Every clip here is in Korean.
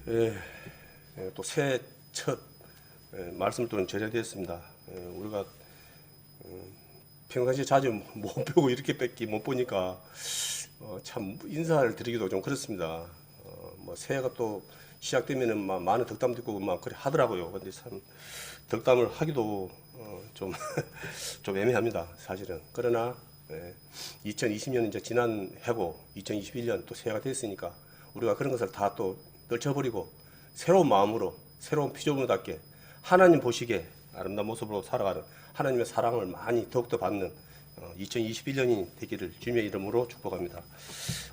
예, 또 새해 첫 말씀을 또 전해드렸습니다. 우리가 평상시에 자주 못 뵈고 이렇게 뵙기 못 보니까 참 인사를 드리기도 좀 그렇습니다. 뭐 새해가 또 시작되면은 막 많은 덕담도 있고 막 그래 하더라고요. 근데 참 덕담을 하기도 좀 좀 애매합니다, 사실은. 그러나 2020년 이제 지난 해고 2021년 또 새해가 됐으니까 우리가 그런 것을 다 또 떨쳐버리고 새로운 마음으로 새로운 피조물답게 하나님 보시기에 아름다운 모습으로 살아가는 하나님의 사랑을 많이 더욱더 받는 2021년이 되기를 주님의 이름으로 축복합니다.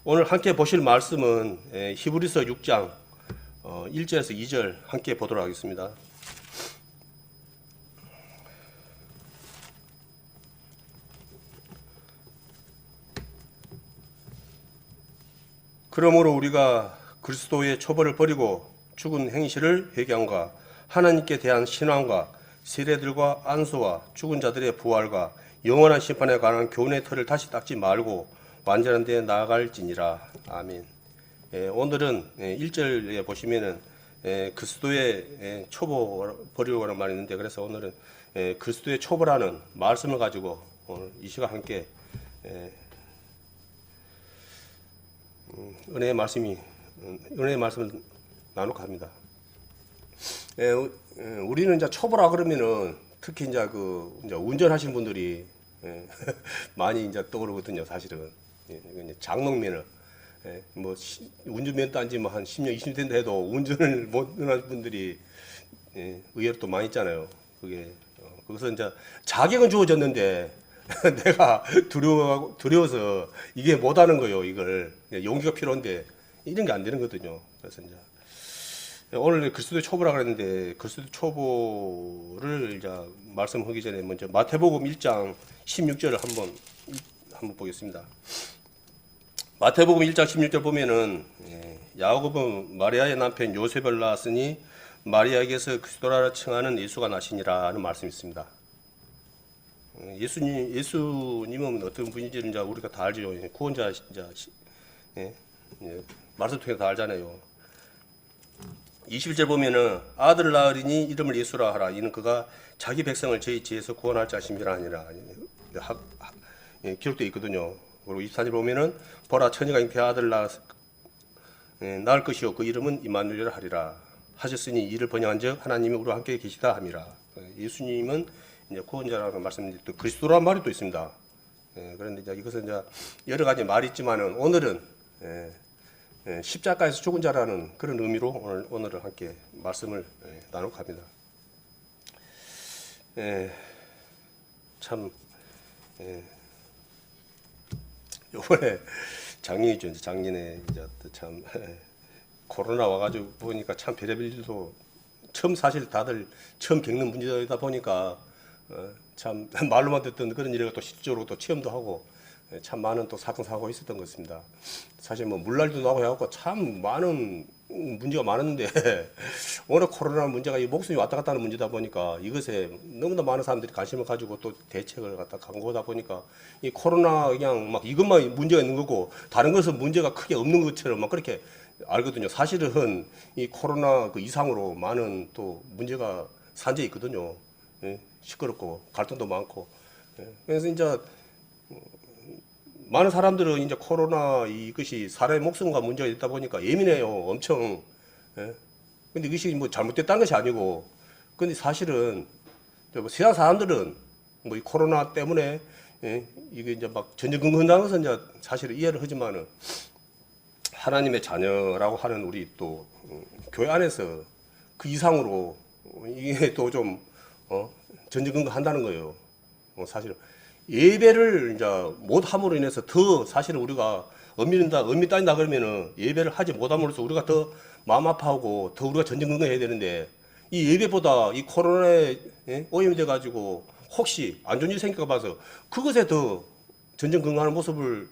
오늘 함께 보실 말씀은 히브리서 6장 1절에서 2절 함께 보도록 하겠습니다. 그러므로 우리가 그리스도의 초벌을 버리고 죽은 행실을 회개함과 하나님께 대한 신앙과 세례들과 안수와 죽은 자들의 부활과 영원한 심판에 관한 교훈의 틀을 다시 닦지 말고 완전한 데 나아갈지니라. 아멘. 오늘은 1절에 보시면은 그리스도의 초벌 버리고라는 말이 있는데, 그래서 오늘은 그리스도의 초벌하는 말씀을 가지고 오늘 이 시간 함께 은혜의 말씀을 나누고 합니다. 우리는 이제 초보라 그러면은 특히 이제 이제 운전하시는 분들이 많이 이제 떠오르거든요, 사실은. 장롱면허. 뭐 운전면허 딴지 뭐 한 10년, 20년 된다 해도 운전을 못 하는 분들이 의외로 또 많이 있잖아요. 거기서 이제 자격은 주어졌는데 내가 두려워서 이게 못하는 거예요. 이걸 용기가 필요한데 이런 게 안 되는 거거든요. 그래서 이제 오늘 그리스도의 초보라 그랬는데 그리스도의 초보를 이제 말씀하기 전에 먼저 마태복음 1장 16절을 한번 보겠습니다. 마태복음 1장 16절 보면은 야고보는 마리아의 남편 요셉을 낳았으니 마리아에게서 그리스도라 칭하는 예수가 나시니라 하는 말씀이 있습니다. 예수님은 어떤 분인지는 이제 우리가 다 알죠. 구원자이자 말씀 통해 다 알잖아요. 21절 보면은 아들 낳으리니 이름을 예수라 하라. 이는 그가 자기 백성을 저희 지에서 구원할 자심이라 하니라. 기록되어 있거든요. 그리고 24절 보면은 보라 처녀가 잉태 아들 낳을 것이요 그 이름은 임마누엘이라 하리라. 하셨으니 이를 번영한즉 하나님이 우리와 함께 계시다 함이라. 예수님은 이제 구원자라는 말씀인데 또 그리스도라는 말이 또 있습니다. 그런데 이제 이것은 이제 여러 가지 말이 있지만은 오늘은 십자가에서 죽은 자라는 그런 의미로 오늘은 함께 말씀을 나누고 합니다. 참 요번에 작년이죠. 작년에 이제 참 코로나 와가지고 보니까 참 별의별 일도 사실 다들 처음 겪는 문제다 보니까 참 말로만 듣던 그런 일을 또 실질적으로 또 체험도 하고 참 많은 또 사건 사고가 있었던 것 같습니다. 사실 뭐 물난리도 나고 해갖고 참 많은 문제가 많았는데 오늘 코로나 문제가 이 목숨이 왔다 갔다 하는 문제다 보니까 이것에 너무나 많은 사람들이 관심을 가지고 또 대책을 갖다 강구하다 보니까 이 코로나 그냥 막 이것만 문제가 있는 거고 다른 것은 문제가 크게 없는 것처럼 막 그렇게 알거든요. 사실은 이 코로나 그 이상으로 많은 또 문제가 산재해 있거든요. 시끄럽고 갈등도 많고. 그래서 이제 많은 사람들은 이제 코로나 이것이 사람의 목숨과 문제가 있다 보니까 예민해요. 엄청. 근데 이것이 뭐 잘못됐다는 것이 아니고, 근데 사실은 뭐 세상 사람들은 뭐 이 코로나 때문에 이게 이제 막 전전긍긍한다는 것은 이제 사실은 이해를 하지만은 하나님의 자녀라고 하는 우리 또 교회 안에서 그 이상으로 이게 또 좀 전전긍긍한다는 거예요. 사실은 예배를 이제 못함으로 인해서 더 사실은 우리가 엄밀히 따진다 그러면은 예배를 하지 못함으로써 우리가 더 마음 아파하고 더 우리가 전전긍긍해야 되는데 이 예배보다 이 코로나에 오염이 돼가지고 혹시 안 좋은 일이 생길까 봐서 그것에 더 전전긍긍하는 모습을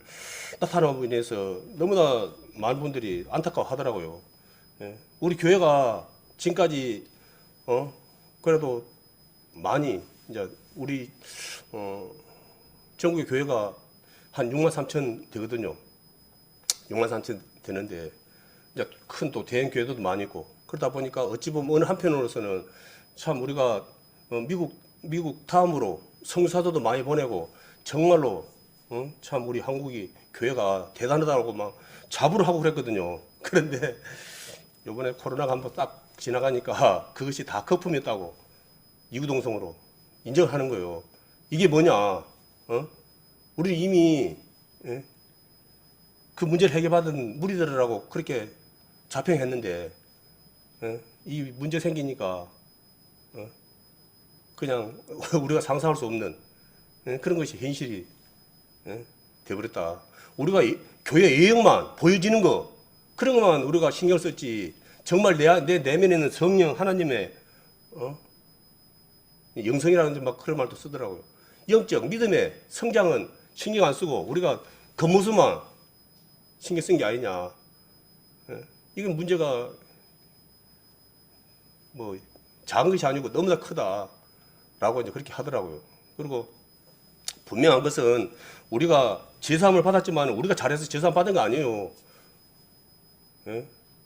나타나고 인해서 너무나 많은 분들이 안타까워하더라고요. 우리 교회가 지금까지 그래도 많이 이제 우리 전국의 교회가 한 6만 3천 되거든요. 6만 3천 되는데 이제 큰 또 대형 교회들도 많이 있고 그러다 보니까 어찌 보면 어느 한편으로서는 참 우리가 미국 다음으로 선교사들도 많이 보내고 정말로 참 우리 한국이 교회가 대단하다고 막 자부를 하고 그랬거든요. 그런데 이번에 코로나가 한번 딱 지나가니까 그것이 다 거품이었다고 이구동성으로 인정하는 거예요. 이게 뭐냐? 우리 이미 그 문제를 해결받은 무리들이라고 그렇게 자평했는데 이 문제 생기니까 그냥 우리가 상상할 수 없는 그런 것이 현실이 돼버렸다. 우리가 교회 예형만 보여지는 거 그런 것만 우리가 신경 썼지 정말 내 내면에 있는 성령 하나님의 영성이라는 막 그런 말도 쓰더라고요. 영적 믿음의 성장은 신경 안 쓰고 우리가 겉모습만 신경 쓴 게 아니냐. 이건 문제가 뭐 작은 것이 아니고 너무나 크다라고 이제 그렇게 하더라고요. 그리고 분명한 것은 우리가 제사함을 받았지만 우리가 잘해서 제사함 받은 거 아니에요.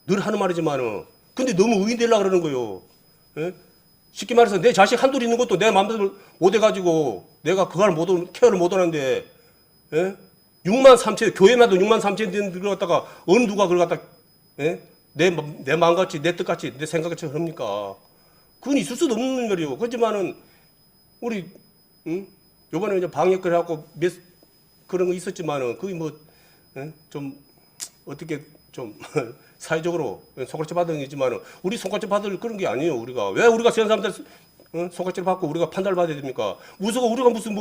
늘 하는 말이지만은 근데 너무 의인 되려고 그러는 거예요. 쉽게 말해서 내 자식 한둘 있는 것도 내 마음대로 못 해가지고 내가 그걸 케어를 못 하는데 6만 3천 교회마다 6만 3천 되는 걸 갖다가 어느 누가 그걸 갖다 내 마음같이 내 뜻같이 내 생각같이 합니까? 그건 있을 수도 없는 말이에요. 그렇지만은 우리 요번에 이제 방역을 하고 그런 거 있었지만은 그게 뭐 좀 어떻게 좀 사회적으로 손가락질 받은 게 있지만은 우리 손가락질 받을 그런 게 아니에요. 왜 우리가 세상 사람들 손가락질 받고 우리가 판단을 받아야 됩니까? 무서워 우리가 무슨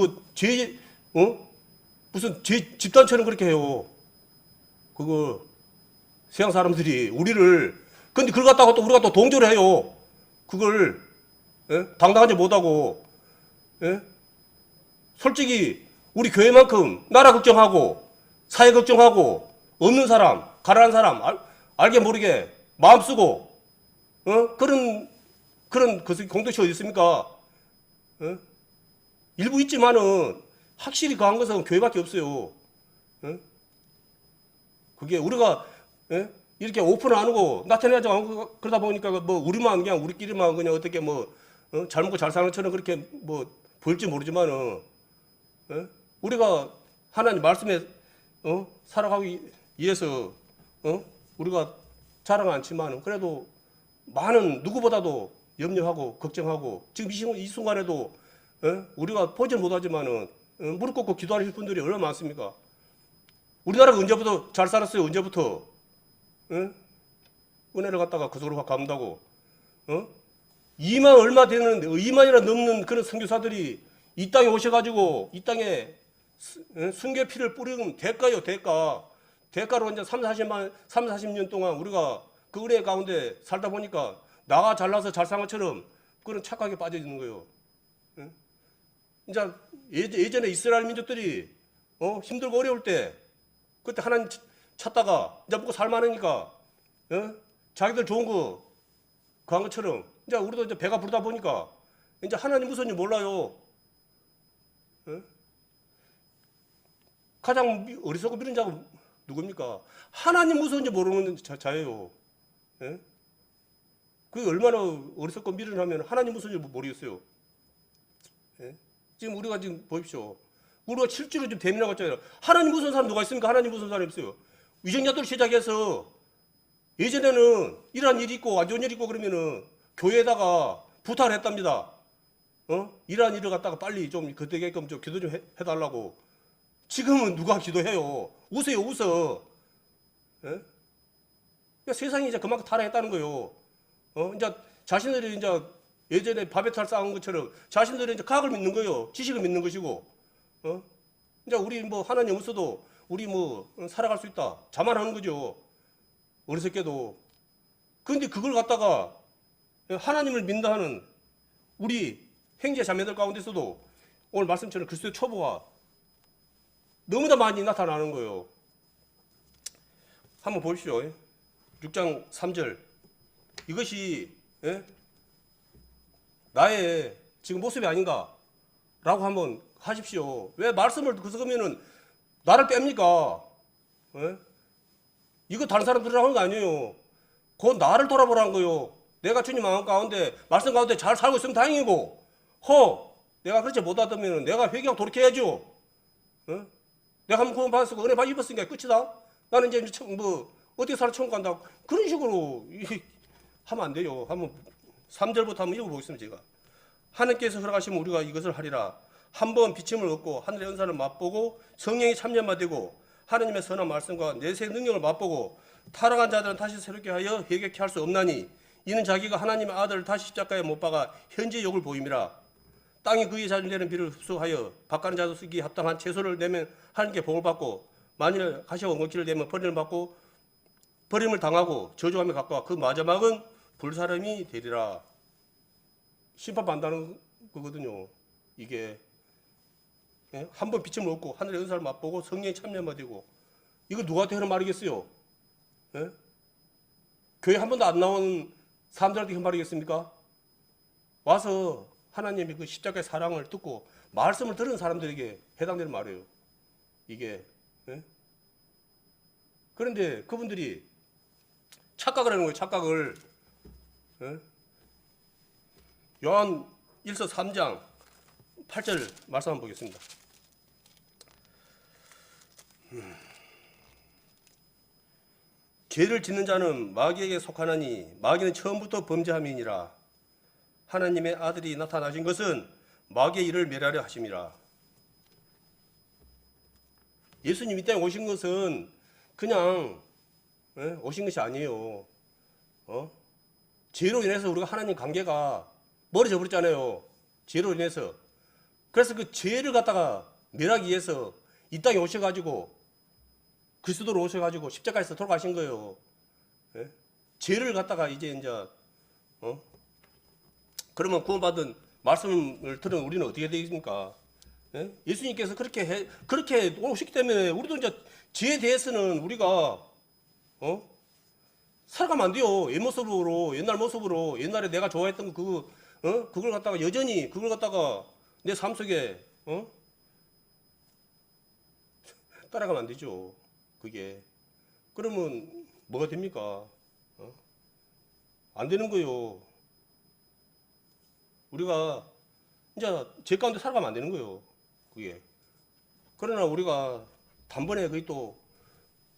무슨 제 집단처럼 그렇게 해요. 그거 세상 사람들이 우리를 근데 그걸 갖다가 또 우리가 또 동조를 해요. 그걸 당당하지 못하고 솔직히 우리 교회만큼 나라 걱정하고 사회 걱정하고 없는 사람 가난한 사람 알게 모르게 마음 쓰고 그런 공동체 어디 있습니까? 일부 있지만은 확실히 강한 것은 교회밖에 없어요. 그게 우리가 이렇게 오픈을 안 하고 나타내지 않고 그러다 보니까 뭐 우리끼리만 그냥 어떻게 잘 먹고 잘 사는 것처럼 그렇게 보일지 모르지만은 우리가 하나님 말씀에 살아가기 위해서 우리가 자랑 않지만은 그래도 많은 누구보다도 염려하고 걱정하고 지금 이 순간에도 우리가 보지 못하지만은 무릎 꿇고 기도하실 분들이 얼마나 많습니까? 우리나라가 언제부터 잘 살았어요? 언제부터? 은혜를 갖다가 그 속으로 확 감다고 2만 얼마 되는데 2만이나 넘는 그런 선교사들이 이 땅에 오셔가지고 이 땅에 순교의 피를 뿌리는 대가요. 대가로 이제 40년 동안 우리가 그 은혜 가운데 살다 보니까 나가 잘나서 잘 산 것처럼 그런 착각에 빠져 있는 거예요. 이제 예전에 이스라엘 민족들이 힘들고 어려울 때 그때 하나님 찾다가 이제 먹고 살만하니까 자기들 좋은 거 그 한 것처럼 이제 우리도 이제 배가 부르다 보니까 이제 하나님 무서운지 몰라요. 가장 어리석고 미는 자가 누굽니까? 하나님 무서운지 모르는 자예요. 그게 얼마나 어리석고 미련하면 하나님 무서운지 모르겠어요. 지금 우리가 지금 보십시오. 우리가 실제로 지금 대민하고 있잖아요. 하나님 무서운 사람 누가 있습니까? 하나님 무서운 사람이 없어요. 위정자들 시작해서 예전에는 이런 일이 있고 안 좋은 일이 있고 그러면은 교회에다가 부탁을 했답니다. 이러한 일을 갖다가 빨리 좀 그때게끔 좀 기도 좀 해달라고. 지금은 누가 기도해요? 웃어요, 웃어. 그러니까 세상이 이제 그만큼 타락했다는 거예요. 이제 자신들이 이제 예전에 바베탈 쌓은 것처럼 자신들이 이제 과학을 믿는 거예요. 지식을 믿는 것이고. 이제 우리 하나님 없어도 우리 살아갈 수 있다. 자만하는 거죠. 어리석게도. 그런데 그걸 갖다가 하나님을 믿는다 하는 우리 형제 자매들 가운데서도 오늘 말씀처럼 그리스도의 초보가 너무나 많이 나타나는 거예요. 한번 보십시오. 6장 3절. 이것이 나의 지금 모습이 아닌가? 라고 한번 하십시오. 왜 말씀을 그러면은 나를 뺍니까? 이거 다른 사람들이랑 하는 거 아니에요. 곧 나를 돌아보라는 거요. 내가 주님 마음 가운데 말씀 가운데 잘 살고 있으면 다행이고, 내가 그렇지 못하다면 내가 회개하고 돌이켜야죠. 어? 내가 한번 구원 받았으니까 은혜 받 입었으니까 끝이다. 나는 이제 뭐 어떻게 살아 천국 간다. 그런 식으로 하면 안 돼요. 한번 3절부터 한번 읽어보겠습니다. 제가 하나님께서 허락하시면 우리가 이것을 하리라. 한번 비침을 얻고 하늘의 은사를 맛보고 성령의 참여만 되고 하나님의 선한 말씀과 내세 능력을 맛보고 타락한 자들은 다시 새롭게 하여 회개케 할 수 없나니 이는 자기가 하나님의 아들을 다시 십자가에 못 박아 현재 욕을 보임이라. 땅이 그의 자녀되는 비를 흡수하여 밭가는 자도 쓰기에 합당한 채소를 내면 하나님께 복을 받고 만일 가시와 원고기를 내면 버림을 받고 버림을 당하고 저주함에 가까워 그 마지막은 불사름이 되리라. 심판받는다는 거거든요. 이게 한번 빛을 얻고 하늘의 은사를 맛보고 성령의 참여만 되고 이거 누구한테 하는 말이겠어요? 예? 교회 한 번도 안 나온 사람들한테 하는 말이겠습니까? 와서 하나님의 그 십자가의 사랑을 듣고 말씀을 들은 사람들에게 해당되는 말이에요. 이게 그런데 그분들이 착각을 하는 거예요. 착각을. 요한 1서 3장 8절 말씀 한번 보겠습니다. 죄를 짓는 자는 마귀에게 속하나니 마귀는 처음부터 범죄함이니라. 하나님의 아들이 나타나신 것은 마귀의 일을 멸하려 하심이라. 예수님 이 땅에 오신 것은 그냥 오신 것이 아니에요. 죄로 인해서 우리가 하나님 관계가 멀어져 버렸잖아요. 죄로 인해서. 그래서 그 죄를 갖다가 멸하기 위해서 이 땅에 오셔가지고 그리스도로 오셔가지고 십자가에서 돌아가신 거예요. 죄를 갖다가 이제 그러면 구원받은 말씀을 들은 우리는 어떻게 되겠습니까? 예수님께서 그렇게 오셨기 때문에 우리도 이제 죄에 대해서는 우리가 살아가면 안 돼요. 옛날 모습으로 옛날에 내가 좋아했던 그걸 갖다가 여전히 그걸 갖다가 내 삶 속에 따라가면 안 되죠. 그게 그러면 뭐가 됩니까? 안 되는 거예요. 우리가 이제 죄 가운데 살아가면 안 되는 거예요. 그게. 그러나 우리가 단번에 그게 또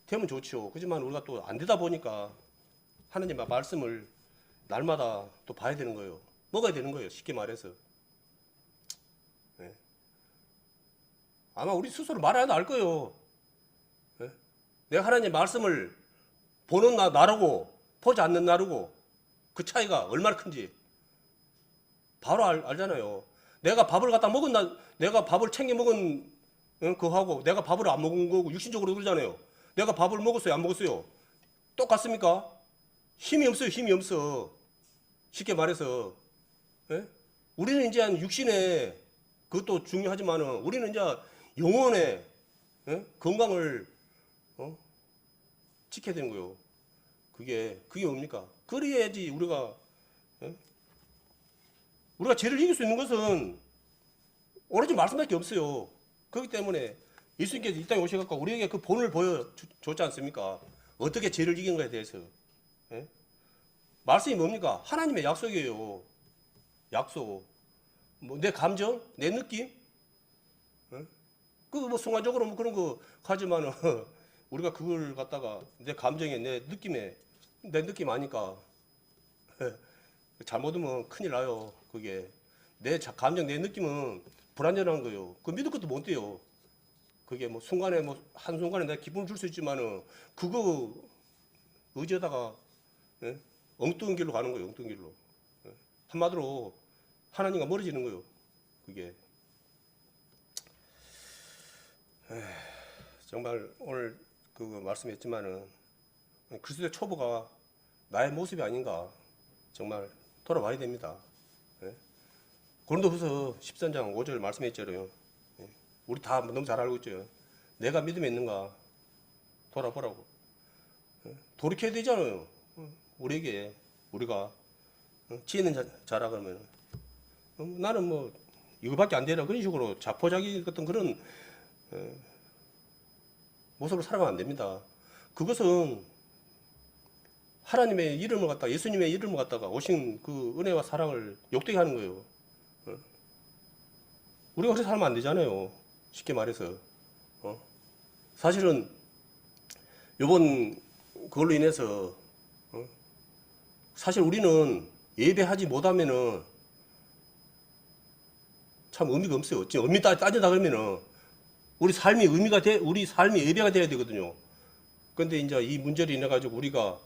되면 좋죠. 그렇지만 우리가 또 안 되다 보니까 하나님의 말씀을 날마다 또 봐야 되는 거예요. 먹어야 되는 거예요. 쉽게 말해서. 아마 우리 스스로 말 안 해도 알 거예요. 내가 하나님의 말씀을 보는 나라고 보지 않는 나라고 그 차이가 얼마나 큰지 바로 알잖아요. 내가 밥을 갖다 먹은 내가 밥을 챙겨 먹은 그거하고 내가 밥을 안 먹은 거고 육신적으로 그러잖아요. 내가 밥을 먹었어요, 안 먹었어요? 똑같습니까? 힘이 없어요, 힘이 없어. 쉽게 말해서. 우리는 이제 육신에 그것도 중요하지만은 우리는 이제 영혼의 건강을 지켜야 되는 거예요. 그게 뭡니까? 그래야지 우리가 죄를 이길 수 있는 것은 오로지 말씀밖에 없어요. 그렇기 때문에 예수님께서 이 땅에 오셔서 우리에게 그 본을 보여줬지 않습니까? 어떻게 죄를 이기는 것에 대해서. 말씀이 뭡니까? 하나님의 약속이에요. 약속. 뭐 내 감정, 내 느낌? 그 뭐 순간적으로 뭐 그런 거 하지만은 우리가 그걸 갖다가 내 감정에 내 느낌 아니까 잘못하면 큰일 나요. 그게 내 감정, 내 느낌은 불안전한 거예요. 그 믿을 것도 못 돼요. 그게 뭐 순간에 뭐 한순간에 내가 기쁨을 줄 수 있지만은 그거 의지하다가 엉뚱한 길로 가는 거예요. 엉뚱한 길로. 한마디로 하나님과 멀어지는 거예요. 그게. 정말 오늘 그 말씀했지만은 그리스도의 초보가 나의 모습이 아닌가 정말 돌아봐야 됩니다. 고린도후서 13장 5절 말씀했잖아요. 우리 다 너무 잘 알고 있죠. 내가 믿음에 있는가 돌아보라고. 돌이켜야 되잖아요. 우리가 지혜는 자라 그러면 나는 뭐 이거밖에 안 되나 그런 식으로 자포자기 같은 그런 모습을 살아가면 안 됩니다. 그것은 하나님의 이름을 갖다가 예수님의 이름을 갖다가 오신 그 은혜와 사랑을 욕되게 하는 거예요. 우리가 그렇게 살면 안 되잖아요. 쉽게 말해서. 사실은 요번 그걸로 인해서 사실 우리는 예배하지 못하면은 참 의미가 없어요. 지금 의미 따지다 그러면은 우리 삶이 우리 삶이 예배가 돼야 되거든요. 근데 이제 이 문제로 인해 가지고 우리가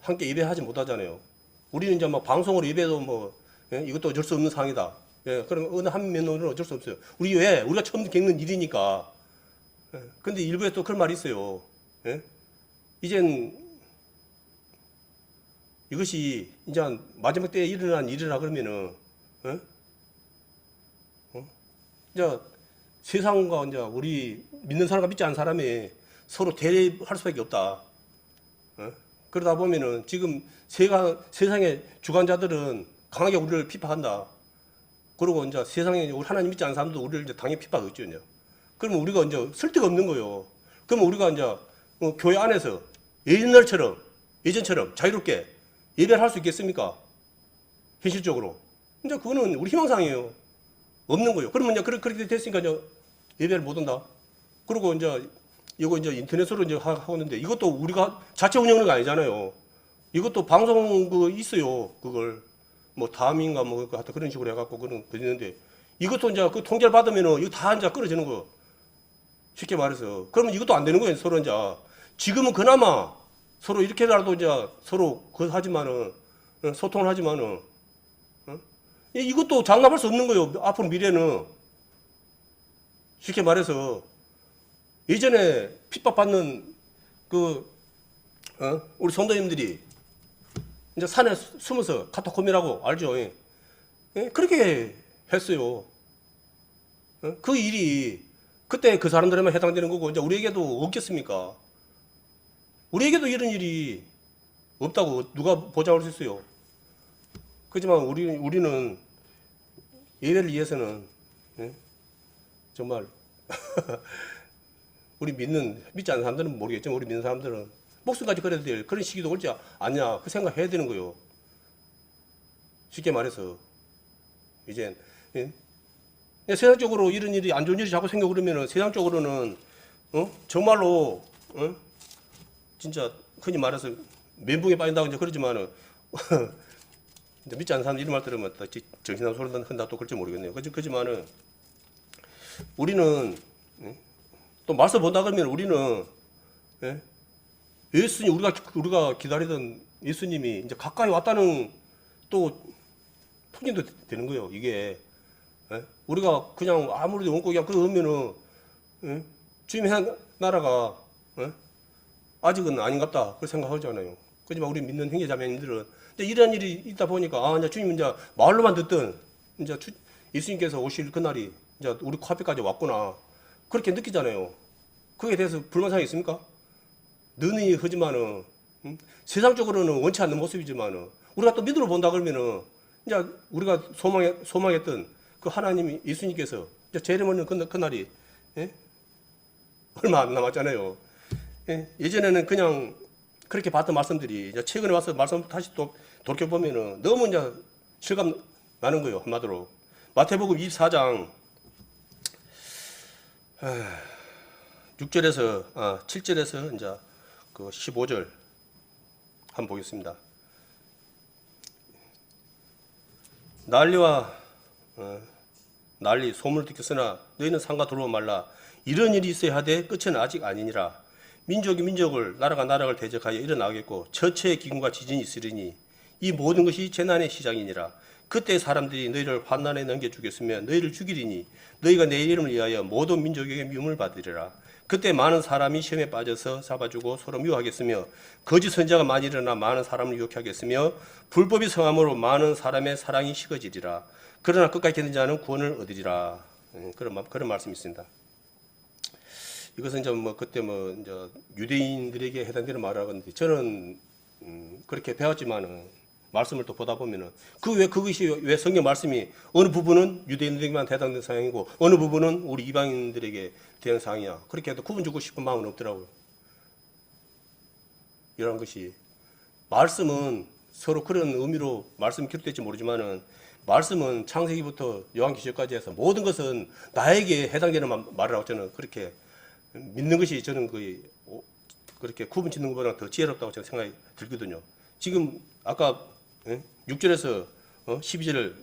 함께 예배하지 못하잖아요. 우리는 이제 막 방송으로 예배도 뭐 이것도 어쩔 수 없는 상황이다. 그럼 어느 한 면으로는 어쩔 수 없어요. 우리가 처음 겪는 일이니까. 근데 일부에 또 그런 말이 있어요. 이젠 이것이 이제 마지막 때에 일어난 일이라 그러면은 이제 세상과 이제 우리 믿는 사람과 믿지 않는 사람이 서로 대립할 수밖에 없다. 그러다 보면은 지금 세상의 주관자들은 강하게 우리를 핍박한다. 그리고 이제 세상에 우리 하나님 믿지 않는 사람도 우리를 이제 당연히 핍박하겠죠. 이제. 그러면 우리가 이제 쓸 데가 없는 거예요. 그러면 우리가 이제 교회 안에서 예전처럼 자유롭게 예배를 할 수 있겠습니까? 현실적으로. 이제 그거는 우리 희망사항이에요. 없는 거예요. 그러면 이제 그렇게 됐으니까 이제 예배를 못 온다. 그리고 이제 이거 이제 인터넷으로 이제 하고 있는데 이것도 우리가 자체 운영하는 거 아니잖아요. 이것도 방송 있어요. 그걸 뭐 다음인가 뭐 하여튼 그런 식으로 해갖고 그런 거 있는데 이것도 이제 그 통제를 받으면은 이거 다 이제 끊어지는 거. 쉽게 말해서. 그러면 이것도 안 되는 거예요. 서로 이제. 지금은 그나마 서로 이렇게라도 이제 서로 하지만은 소통을 하지만은 이것도 장담할 수 없는 거예요. 앞으로 미래는. 쉽게 말해서 예전에 핍박받는 우리 성도님들이 이제 산에 숨어서 카타콤이라고 알죠? 그렇게 했어요. 그 일이 그때 그 사람들에만 해당되는 거고 이제 우리에게도 없겠습니까? 우리에게도 이런 일이 없다고 누가 보장할 수 있어요? 그렇지만 우리는 예배를 위해서는 정말 우리 믿지 않는 사람들은 모르겠지만 우리 믿는 사람들은 목숨까지 걸어야 될 그런 시기도 올지 않냐 그 생각해야 되는 거예요. 쉽게 말해서 이제 세상적으로 이런 일이 안 좋은 일이 자꾸 생겨 그러면은 세상적으로는 정말로 진짜 흔히 말해서 멘붕에 빠진다고 이제 그러지만은 이제 믿지 않는 사람 이런 말 들으면 정신나간 소리 한다 또 그럴지 모르겠네요. 그렇지만은 우리는 또 말씀 본다 그러면 우리는 예수님 우리가 기다리던 예수님이 이제 가까이 왔다는 또 확인도 되는 거예요. 이게 우리가 그냥 아무리 원고 그냥 그러면은 주님의 나라가 아직은 아닌갑다 그렇게 생각하잖아요. 그렇지만 우리 믿는 형제자매님들은 이제 이런 일이 있다 보니까 이제 주님 이제 말로만 듣던 이제 예수님께서 오실 그날이 이제 우리 코앞에까지 왔구나 그렇게 느끼잖아요. 그에 대해서 불만사항이 있습니까? 능히 하지만은 세상적으로는 원치 않는 모습이지만은 우리가 또 믿음으로 본다 그러면은 이제 우리가 소망했던 그 하나님이 예수님께서 이제 재림 없는 그날이 얼마 안 남았잖아요. 예전에는 그냥 그렇게 봤던 말씀들이 이제 최근에 와서 말씀 다시 또 돌이켜 보면은 너무 이제 실감 나는 거예요. 한마디로 마태복음 24장 7절에서 이제 그 15절 한번 보겠습니다. 난리 소문을 듣겠으나 너희는 상가 들어오지 말라. 이런 일이 있어야 하되 끝은 아직 아니니라. 민족이 민족을 나라가 나라를 대적하여 일어나겠고 처처의 기근과 지진이 있으리니 이 모든 것이 재난의 시작이니라. 그때 사람들이 너희를 환난에 넘겨주겠으며 너희를 죽이리니 너희가 내 이름을 위하여 모든 민족에게 미움을 받으리라. 그때 많은 사람이 시험에 빠져서 잡아주고 서로 미워하겠으며 거짓 선지자가 많이 일어나 많은 사람을 유혹해 하겠으며 불법이 성함으로 많은 사람의 사랑이 식어지리라. 그러나 끝까지 견딘 자는 구원을 얻으리라. 그런 말씀이 있습니다. 이것은 이제 그때 이제 유대인들에게 해당되는 말이라는데 저는 그렇게 배웠지만은 말씀을 또 보다 보면은 그것이 왜 성경 말씀이 어느 부분은 유대인들에게만 해당되는 사항이고 어느 부분은 우리 이방인들에게 되는 사항이야. 그렇게 해도 구분 주고 싶은 마음은 없더라고요. 이런 것이 말씀은 서로 그런 의미로 말씀이 기록될지 모르지만은 말씀은 창세기부터 요한계시록까지 해서 모든 것은 나에게 해당되는 말이라고 저는 그렇게 믿는 것이 저는 거의 그렇게 구분 짓는 것보다 더 지혜롭다고 저는 생각이 들거든요. 지금 아까 6절에서 12절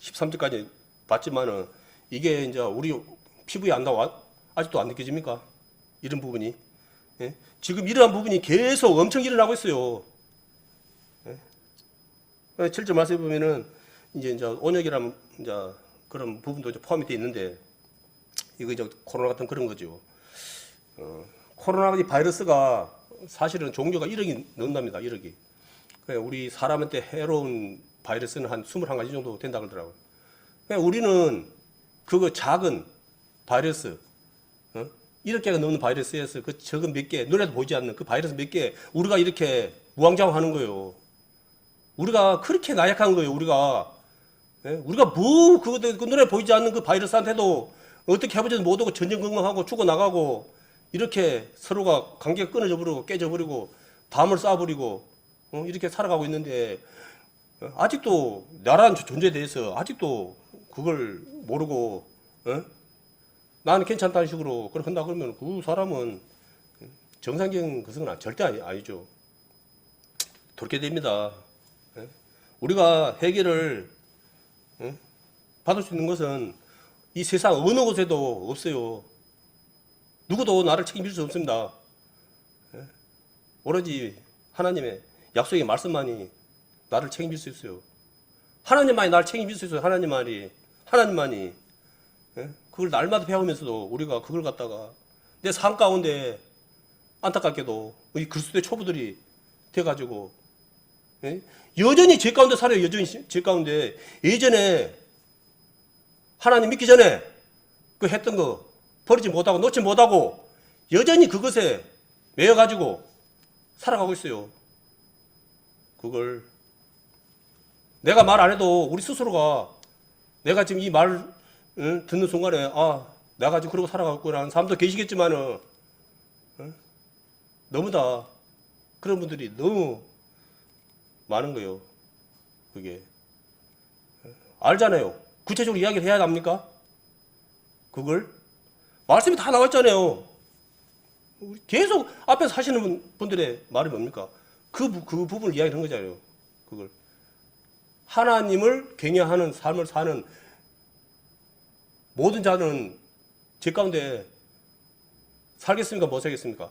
13절까지 봤지만은 이게 이제 우리 피부에 안 나와 아직도 안 느껴집니까? 이런 부분이 지금 이러한 부분이 계속 엄청 일어나고 있어요. 7절 말씀에 보면은 이제 온역이라는 이제 그런 부분도 이제 포함이 되어 있는데 이거 이제 코로나 같은 그런 거죠. 코로나 바이러스가 사실은 종류가 1억이 넘는답니다. 1억이. 우리 사람한테 해로운 바이러스는 한 21가지 정도 된다 그러더라고요. 우리는 그거 작은 바이러스, 1억 개가 넘는 바이러스에서 그 적은 몇 개, 눈에도 보이지 않는 그 바이러스 몇 개, 우리가 이렇게 우왕좌왕하는 거예요. 우리가 그렇게 나약한 거예요. 우리가 뭐 그 눈에 보이지 않는 그 바이러스한테도 어떻게 해보지도 못하고 전전긍긍하고 죽어나가고 이렇게 서로가 관계가 끊어져 버리고 깨져 버리고 담을 쌓아버리고 이렇게 살아가고 있는데 아직도 나라는 존재에 대해서 아직도 그걸 모르고 나는 괜찮다는 식으로 그렇게 한다 그러면 그 사람은 정상적인 것은 절대 아니죠. 돌게 됩니다. 우리가 해결을 받을 수 있는 것은 이 세상 어느 곳에도 없어요. 누구도 나를 책임질 수 없습니다. 오로지 하나님의 약속의 말씀만이 나를 책임질 수 있어요. 하나님만이 나를 책임질 수 있어요. 하나님만이. 그걸 날마다 배우면서도 우리가 그걸 갖다가 내 삶 가운데 안타깝게도 이 그리스도의 초보들이 돼가지고 여전히 죄 가운데 살아요. 여전히 죄 가운데. 예전에 하나님 믿기 전에 그 했던 거 버리지 못하고 놓지 못하고 여전히 그것에 매여가지고 살아가고 있어요. 그걸 내가 말 안 해도 우리 스스로가 내가 지금 이 말 듣는 순간에 내가 지금 그러고 살아가고 하는 사람도 계시겠지만은 너무나 그런 분들이 너무 많은 거예요. 그게 알잖아요. 구체적으로 이야기를 해야 합니까? 그걸 말씀이 다 나왔잖아요. 계속 앞에서 하시는 분들의 말이 뭡니까? 그 부분을 이야기하는 거잖아요. 그걸 하나님을 경외하는 삶을 사는 모든 자는 제 가운데 살겠습니까? 못 살겠습니까?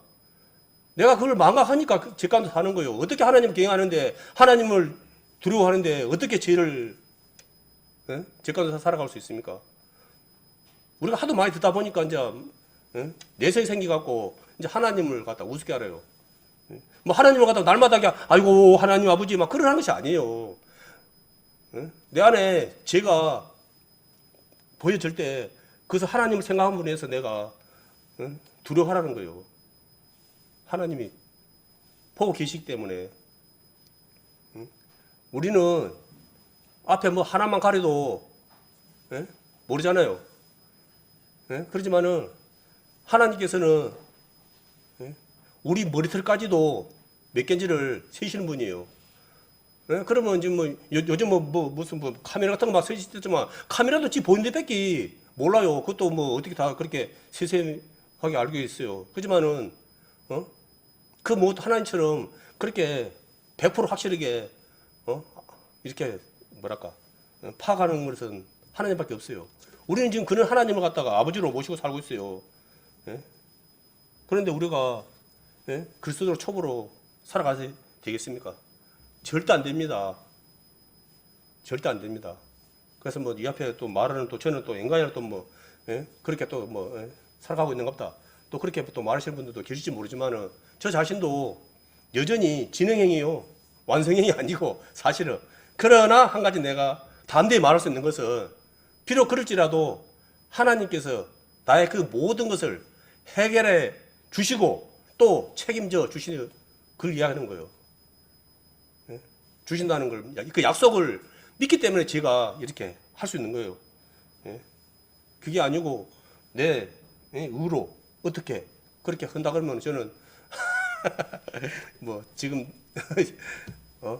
내가 그걸 망각하니까 제 가운데 사는 거예요. 어떻게 하나님을 경외하는데 하나님을 두려워하는데 어떻게 죄를 제 가운데 살아갈 수 있습니까? 우리가 하도 많이 듣다 보니까 이제 내성이 생겨갖고 이제 하나님을 갖다 우습게 알아요. 뭐 하나님을 갖다 날마다 아이고 하나님 아버지 막 그러는 것이 아니에요. 내 안에 죄가 보여질 때 그래서 하나님을 생각한 분에서 내가 두려워하라는 거예요. 하나님이 보고 계시기 때문에 우리는 앞에 뭐 하나만 가려도 모르잖아요. 그렇지만은 하나님께서는 우리 머리털까지도 몇 개인지를 세시는 분이에요. 그러면 지금 뭐 요즘 무슨 카메라 같은 거 막 설치했지만 카메라도 지 보이는 데밖에 몰라요. 그것도 뭐 어떻게 다 그렇게 세세하게 알고 있어요. 그렇지만은 그 뭐 하나님처럼 그렇게 100% 확실하게 이렇게 뭐랄까 파악하는 것은 하나님밖에 없어요. 우리는 지금 그런 하나님을 갖다가 아버지로 모시고 살고 있어요. 그런데 우리가 그리스도로 초보로 살아가야 되겠습니까? 절대 안 됩니다. 절대 안 됩니다. 그래서 뭐 이 앞에 또 말하는 또 저는 또 인간이라 또 뭐 그렇게 또 뭐 살아가고 있는 겁다. 또 그렇게 또 말하시는 분들도 계실지 모르지만은 저 자신도 여전히 진행형이요. 완성형이 아니고 사실은. 그러나 한 가지 내가 담대히 말할 수 있는 것은 비록 그럴지라도 하나님께서 나의 그 모든 것을 해결해 주시고 또 책임져 주시는 그걸 이야기하는 거예요. 주신다는 걸, 그 약속을 믿기 때문에 제가 이렇게 할 수 있는 거예요. 그게 아니고 내 의로 어떻게 그렇게 한다 그러면 저는 뭐 지금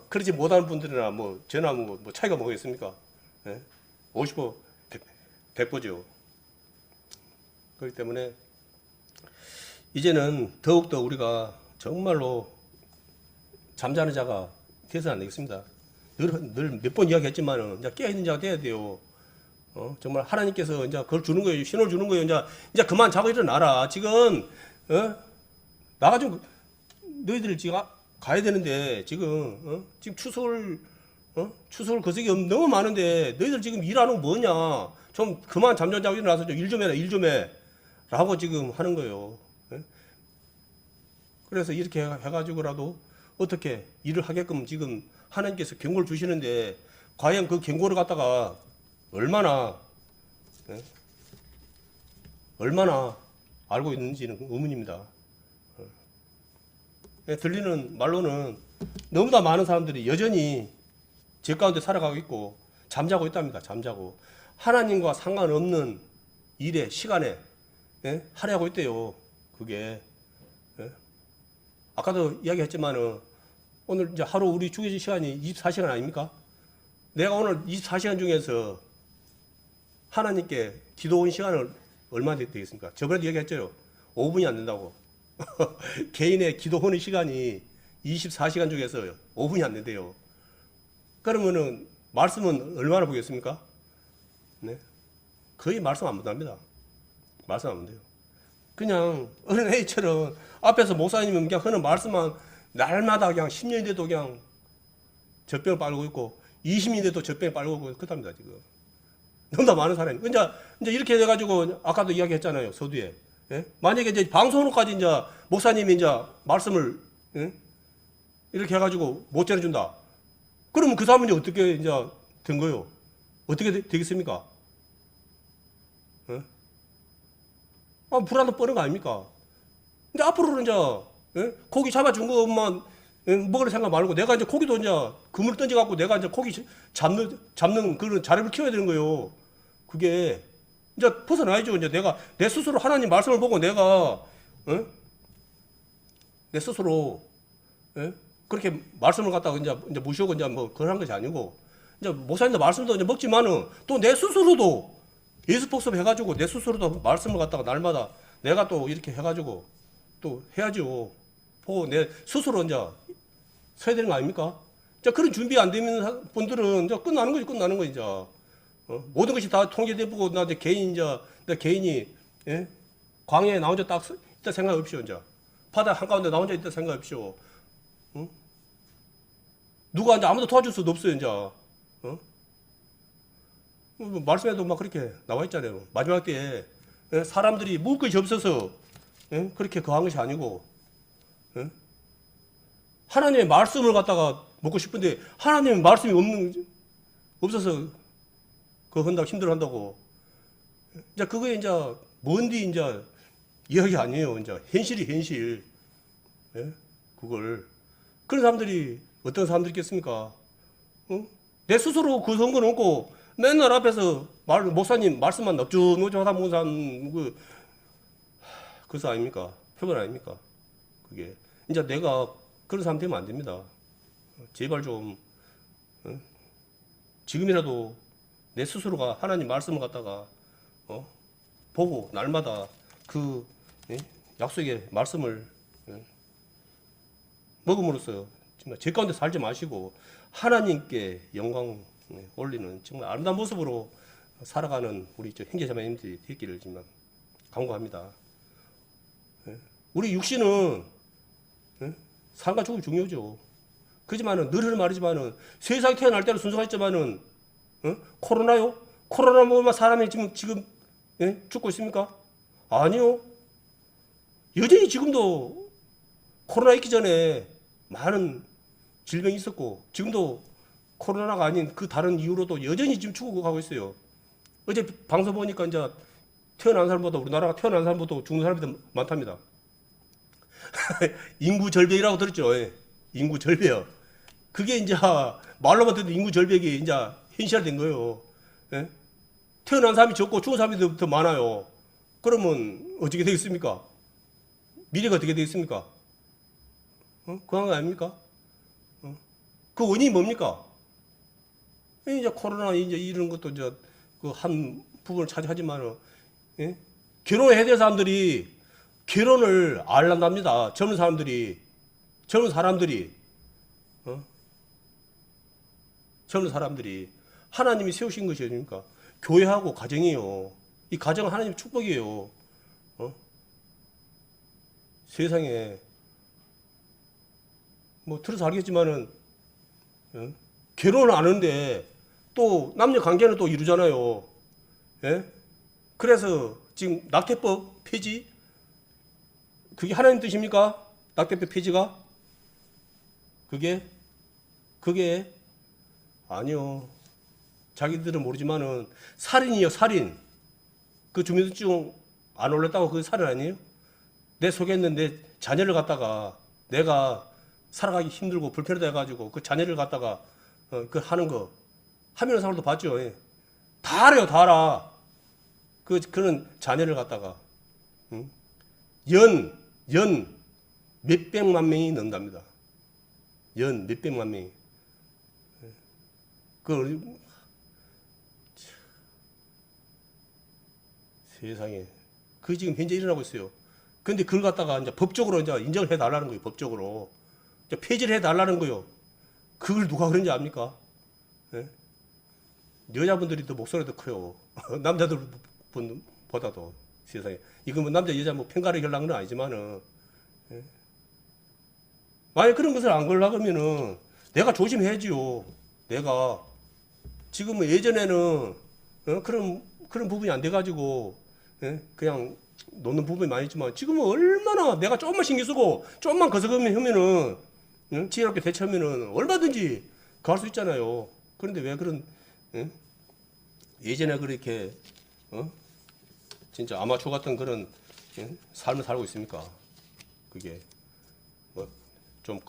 그렇지 못하는 분들이나 뭐 저나 뭐 차이가 뭐겠습니까? 예? 50% 100%죠. 그렇기 때문에 이제는 더욱더 우리가 정말로 잠자는 자가 돼서는 안 되겠습니다. 늘 몇 번 이야기했지만은 이제 깨어있는 자가 돼야 돼요. 정말 하나님께서 이제 그걸 주는 거예요. 신호를 주는 거예요. 이제 그만 자고 일어나라. 지금 나가지고 너희들 지금 가야 되는데 지금 지금 추석을 거석이 너무 많은데 너희들 지금 일하는 거 뭐냐? 좀 그만 잠좀 자고 일어나서 좀 일 좀 해라. 일 좀 해. 라고 지금 하는 거예요. 그래서 이렇게 해가지고라도 어떻게 일을 하게끔 지금 하나님께서 경고를 주시는데 과연 그 경고를 갖다가 얼마나 알고 있는지는 의문입니다. 들리는 말로는 너무나 많은 사람들이 여전히 죄 가운데 살아가고 있고 잠자고 있답니다. 잠자고 하나님과 상관없는 일에 시간에 할애하고 있대요. 그게 아까도 이야기했지만은 오늘 이제 하루 우리 주어진 시간이 24시간 아닙니까? 내가 오늘 24시간 중에서 하나님께 기도 온 시간을 얼마나 되겠습니까? 저번에도 얘기했죠. 5분이 안 된다고. 개인의 기도 오는 시간이 24시간 중에서 5분이 안 된대요. 그러면은 말씀은 얼마나 보겠습니까? 네? 거의 말씀 안 못합니다. 말씀 안 못해요. 그냥 어린애처럼 앞에서 목사님이 그냥 하는 말씀만 날마다 그냥 10년이 돼도 그냥 젖병을 빨고 있고 20년이 돼도 젖병을 빨고 있고 그렇답니다. 지금 너무나 많은 사람이 이제 이렇게 돼가지고 아까도 이야기했잖아요. 서두에 만약에 이제 방송으로까지 이제 목사님이 이제 말씀을 이렇게 해가지고 못 전해준다. 그러면 그 사람은 이제 어떻게 이제 된 거예요? 어떻게 되겠습니까? 불안도 뻔한 거 아닙니까? 근데 앞으로는 이제 고기 잡아준 것만 먹을 생각 말고 내가 이제 고기도 이제 그물 던져갖고 내가 이제 고기 잡는 그런 자력을 키워야 되는 거예요. 그게 이제 벗어나야죠. 이제 내가 내 스스로 하나님 말씀을 보고 내가 내 스스로 그렇게 말씀을 갖다가 이제 무시하고 이제 뭐 그런 것이 아니고 이제 목사님도 말씀도 이제 먹지만은 또 내 스스로도 예수 복습 해가지고 내 스스로도 말씀을 갖다가 날마다 내가 또 이렇게 해가지고 또 해야죠. 보고 내 스스로 이제 서야 되는 거 아닙니까? 자, 그런 준비 안 되는 분들은 이제 끝나는 거지, 이제. 모든 것이 다 통제되고, 나 이제 내 개인이, 광야에 나 혼자 딱 있다 생각 없이요, 이제. 바다 한가운데 나 혼자 있다 생각 없이요. 누가 이제 아무도 도와줄 수도 없어요, 이제. 말씀에도 막 그렇게 나와 있잖아요. 마지막 때에 사람들이 먹을 것이 없어서 그렇게 거한 것이 아니고 하나님의 말씀을 갖다가 먹고 싶은데 하나님의 말씀이 없어서 그거 한다고 힘들어한다고. 이제 그거에 이제 뭔디 이제 이야기 아니에요. 이제 현실이 현실. 그걸 그런 사람들이 어떤 사람들이 있겠습니까? 내 스스로 그 성근 없고 맨날 앞에서 목사님 말씀만 넙죽넙죽 하다 보는 사람 그래서 아닙니까? 표본 아닙니까? 그게 이제 내가 그런 사람 되면 안 됩니다. 제발 좀 지금이라도 내 스스로가 하나님 말씀을 갖다가 보고 날마다 그 약속의 말씀을 먹음으로써 정말 제 가운데 살지 마시고 하나님께 영광 올리는 정말 아름다운 모습으로 살아가는 우리 형제자매님들이 되기를 정말 간구합니다. 우리 육신은 삶과 죽음이 중요하죠. 그렇지만은 늘 말이지만은 세상에 태어날 때는 순수했지만은 코로나요? 코로나 먹으면 사람이 지금 죽고 있습니까? 아니요. 여전히 지금도 코로나 있기 전에 많은 질병이 있었고 지금도 코로나가 아닌 그 다른 이유로도 여전히 지금 죽어가고 있어요. 어제 방송 보니까 이제 태어난 사람보다 우리나라가 태어난 사람보다 죽는 사람이 더 많답니다. 인구 절벽이라고 들었죠. 인구 절벽. 그게 이제 말로만 듣는 인구 절벽이 이제 현실화된 거예요. 태어난 사람이 적고 죽은 사람이 더 많아요. 그러면 어떻게 되겠습니까? 미래가 어떻게 되겠습니까? 그런 거 아닙니까? 그 원인이 뭡니까? 이제 코로나 이제 이런 것도 이제 그 한 부분을 차지하지만은, 예? 결혼해야 될 사람들이 결혼을 안 한답니다. 젊은 사람들이, 어? 젊은 사람들이 하나님이 세우신 것이 아닙니까? 교회하고 가정이요. 이 가정은 하나님의 축복이에요. 어? 세상에 뭐 들어서 알겠지만은, 어? 결혼을 안 하는데 또 남녀 관계는 또 이루잖아요. 예? 그래서 지금 낙태법 폐지, 그게 하나님 뜻입니까? 낙태법 폐지가? 그게 아니요. 자기들은 모르지만은 살인이요, 살인. 그 주민등록증 안 올렸다고 그게 살인 아니에요? 내 속에 있는 내 자녀를 갖다가 내가 살아가기 힘들고 불편하다 해가지고 그 자녀를 갖다가 그 하는 거 하면서 사람도 봤죠. 예. 다 알아요, 다 알아. 그런 자녀를 갖다가 응? 연 몇백만 명이 넣는답니다. 연 몇백만 명이. 그 세상에 그 지금 현재 일어나고 있어요. 근데 그걸 갖다가 이제 법적으로 이제 인정을 해달라는 거예요. 법적으로 이제 폐지를 해달라는 거예요. 그걸 누가 그런지 압니까? 예? 여자분들이 더 목소리가 더 커요. 남자들보다도 세상에. 이거 뭐 남자 여자 뭐 편가르기 하려는 건 아니지만은, 예? 만약 그런 것을 안 걸려고 하면은 내가 조심해야지요. 내가 지금 뭐 예전에는 그런 부분이 안 돼가지고, 예? 그냥 놓는 부분이 많이 있지만 지금은 얼마나 내가 조금만 신경 쓰고 조금만 거스르면 하면은, 지혜롭게 대처하면은 얼마든지 갈 수 있잖아요. 그런데 왜 그런, 예? 예전에 그렇게 진짜 아마추어 같은 그런, 예? 삶을 살고 있습니까? 그게 뭐 좀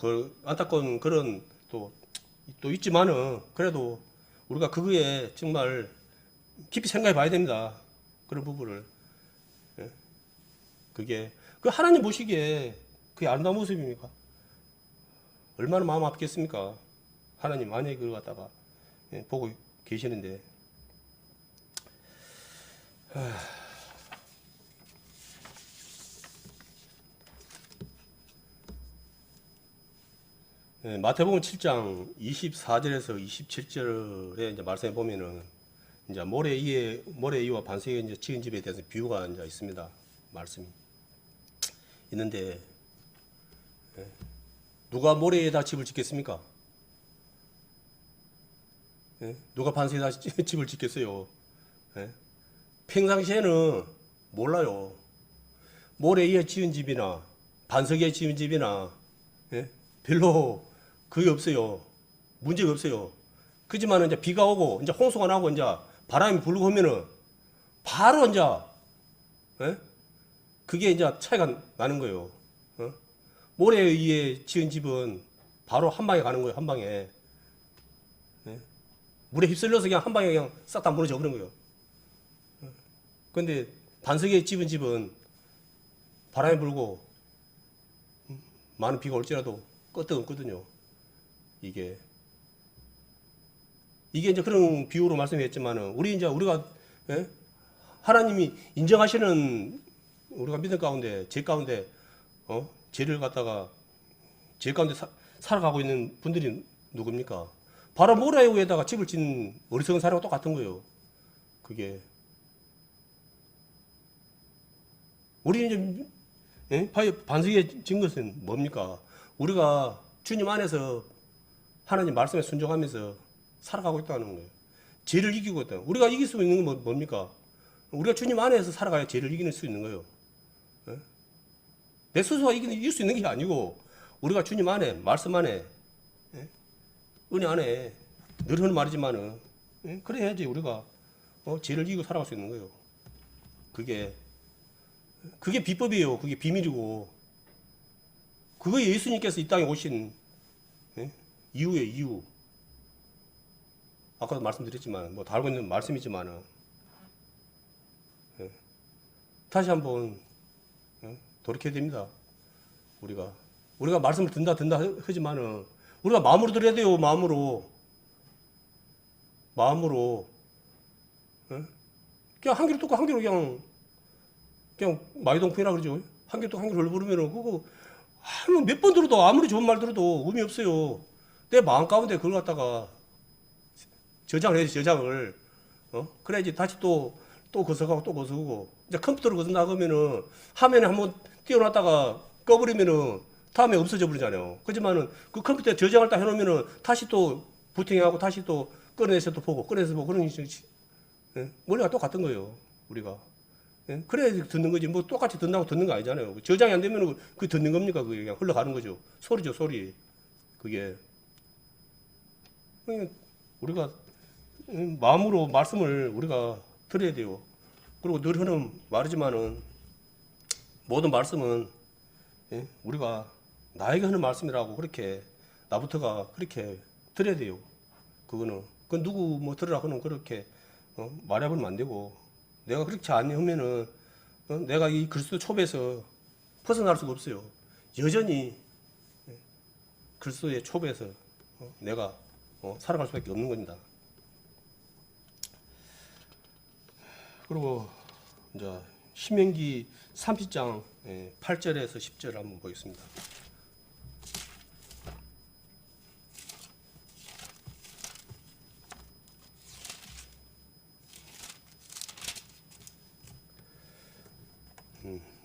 안타까운 그런 또 있지만은 그래도 우리가 그거에 정말 깊이 생각해 봐야 됩니다. 그런 부분을. 예? 그게 그 하나님 보시기에 그게 아름다운 모습입니까? 얼마나 마음 아프겠습니까? 하나님 만약에 그걸 갖다가, 예, 보고 계시는데. 예, 마태복음 7장 24절에서 27절에 이제 말씀해 보면은 이제 모래 이와 반석에 이제 지은 집에 대해서 비유가 이제 있습니다. 말씀이 있는데, 예, 누가 모래에다 집을 짓겠습니까? 예? 누가 반석에다 집을 짓겠어요? 예? 평상시에는 몰라요. 모래에 지은 집이나 반석에 지은 집이나, 예? 별로 그게 없어요. 문제가 없어요. 그지만 이제 비가 오고 이제 홍수가 나고 이제 바람이 불고 하면은 바로 이제, 예? 그게 이제 차이가 나는 거예요. 모래 위에 지은 집은 바로 한 방에 가는 거예요. 한 방에. 예? 물에 휩쓸려서 그냥 한 방에 그냥 싹 다 무너져 버린 거예요. 그런데 반석에 집은 집은 바람이 불고 많은 비가 올지라도 끄떡없거든요. 이게 이제 그런 비유로 말씀했지만은 우리가, 예? 하나님이 인정하시는 우리가 믿음 가운데 죄 가운데 죄를 갖다가 죄 가운데 살아가고 있는 분들이 누굽니까? 바로 모래 위에다가 집을 짓는 어리석은 사람과 똑같은 거예요. 그게 우리 이제, 예? 반석에 진 것은 뭡니까? 우리가 주님 안에서 하나님 말씀에 순종하면서 살아가고 있다는 거예요. 죄를 이기고 있다. 우리가 이길 수 있는 건 뭡니까? 우리가 주님 안에서 살아가야 죄를 이길 수 있는 거예요. 예? 내 스스로가 이길 수 있는 게 아니고 우리가 주님 안에, 말씀 안에, 예? 은혜 안에 늘 하는 말이지만은, 예? 그래야지 우리가 죄를 이기고 살아갈 수 있는 거예요. 그게 비법이에요. 그게 비밀이고 그거 예수님께서 이 땅에 오신, 예? 이유예요. 이유. 아까도 말씀드렸지만 뭐 다 알고 있는 말씀이지만은, 예? 다시 한번, 예? 돌이켜야 됩니다. 우리가 말씀을 듣는다 하지만은 우리가 마음으로 드려야 돼요. 마음으로. 예? 그냥 한 귀로 듣고 한 귀로 그냥 마이동풍이라 그러죠. 한 귀로 듣고 한 귀로 부르면은 그거 몇 번 들어도 아무리 좋은 말 들어도 의미 없어요. 내 마음 가운데 그걸 갖다가 저장을 해야지, 저장을. 그래야지 다시 또 거서가고 또 거서고. 이제 컴퓨터로 거선다 그러면은 화면에 한번 띄워놨다가 꺼버리면은 다음에 없어져 버리잖아요. 그렇지만은 그 컴퓨터에 저장을 딱 해놓으면은 다시 또 부팅하고 다시 또 꺼내서 또 보고 꺼내서 보고 그런 게 원리가 똑같은 거예요. 우리가. 그래야 듣는 거지. 뭐 똑같이 듣는다고 듣는 거 아니잖아요. 저장이 안 되면 그 듣는 겁니까? 그게 그냥 흘러가는 거죠. 소리죠, 소리. 그게. 우리가 마음으로 말씀을 우리가 들어야 돼요. 그리고 늘 하는 말이지만은 모든 말씀은 우리가 나에게 하는 말씀이라고 그렇게 나부터가 그렇게 들어야 돼요. 그거는 그 누구 뭐 들으라 하는 그렇게 말해버리면 안 되고 내가 그렇게 안 하면은 내가 이 그리스도 촉에서 벗어날 수가 없어요. 여전히 그리스도의 촉에서 내가 살아갈 수밖에 없는 겁니다. 그리고 이제 신명기 30장 8절에서 10절 한번 보겠습니다.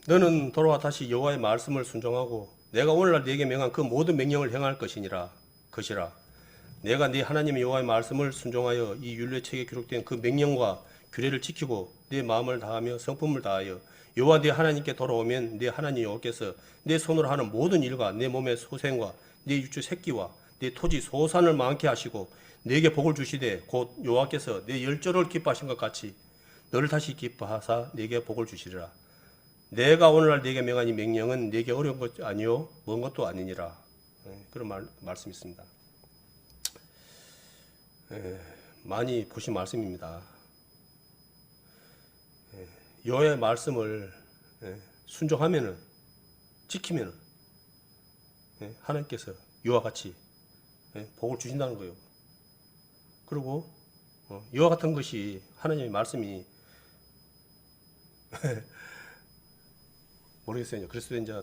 너는 돌아와 다시 여호와의 말씀을 순종하고 내가 오늘날 네게 명한 그 모든 명령을 행할 것이라. 내가 네 하나님 여호와의 말씀을 순종하여 이 율례책에 기록된 그 명령과 규례를 지키고 네 마음을 다하며 성품을 다하여 여호와 네 하나님께 돌아오면 네 하나님 여호와께서 네 손으로 하는 모든 일과 내 몸의 소생과 네 육주 새끼와 네 토지 소산을 많게 하시고 네게 복을 주시되 곧 여호와께서 네 열조를 기뻐하신 것 같이 너를 다시 기뻐하사 네게 복을 주시리라. 내가 오늘날 네게 명한 이 명령은 네게 어려운 것이 아니요 먼 것도 아니니라. 그런 말씀이 있습니다. 많이 보신 말씀입니다. 여호와의 말씀을 순종하면은 지키면은 하나님께서 이와 같이 복을 주신다는 거예요. 그리고 이와 같은 것이 하나님의 말씀이 모르겠어요. 그래서 이제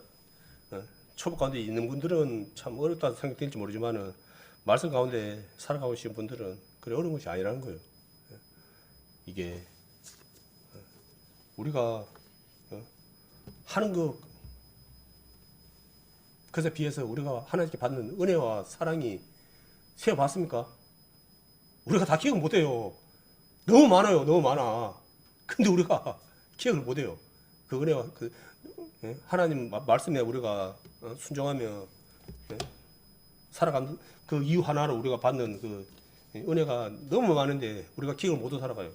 초보 가운데 있는 분들은 참 어렵다고 생각될지 모르지만은 말씀 가운데 살아가고 계신 분들은 그래 어려운 것이 아니라는 거예요. 이게 우리가 하는 것에 비해서 우리가 하나님께 받는 은혜와 사랑이 세어봤습니까? 우리가 다 기억 못해요. 너무 많아요. 너무 많아. 근데 우리가 기억을 못해요. 그 은혜와 하나님 말씀에 우리가 순종하며 살아가는 그 이유 하나로 우리가 받는 그 은혜가 너무 많은데 우리가 기억을 못하고 살아가요.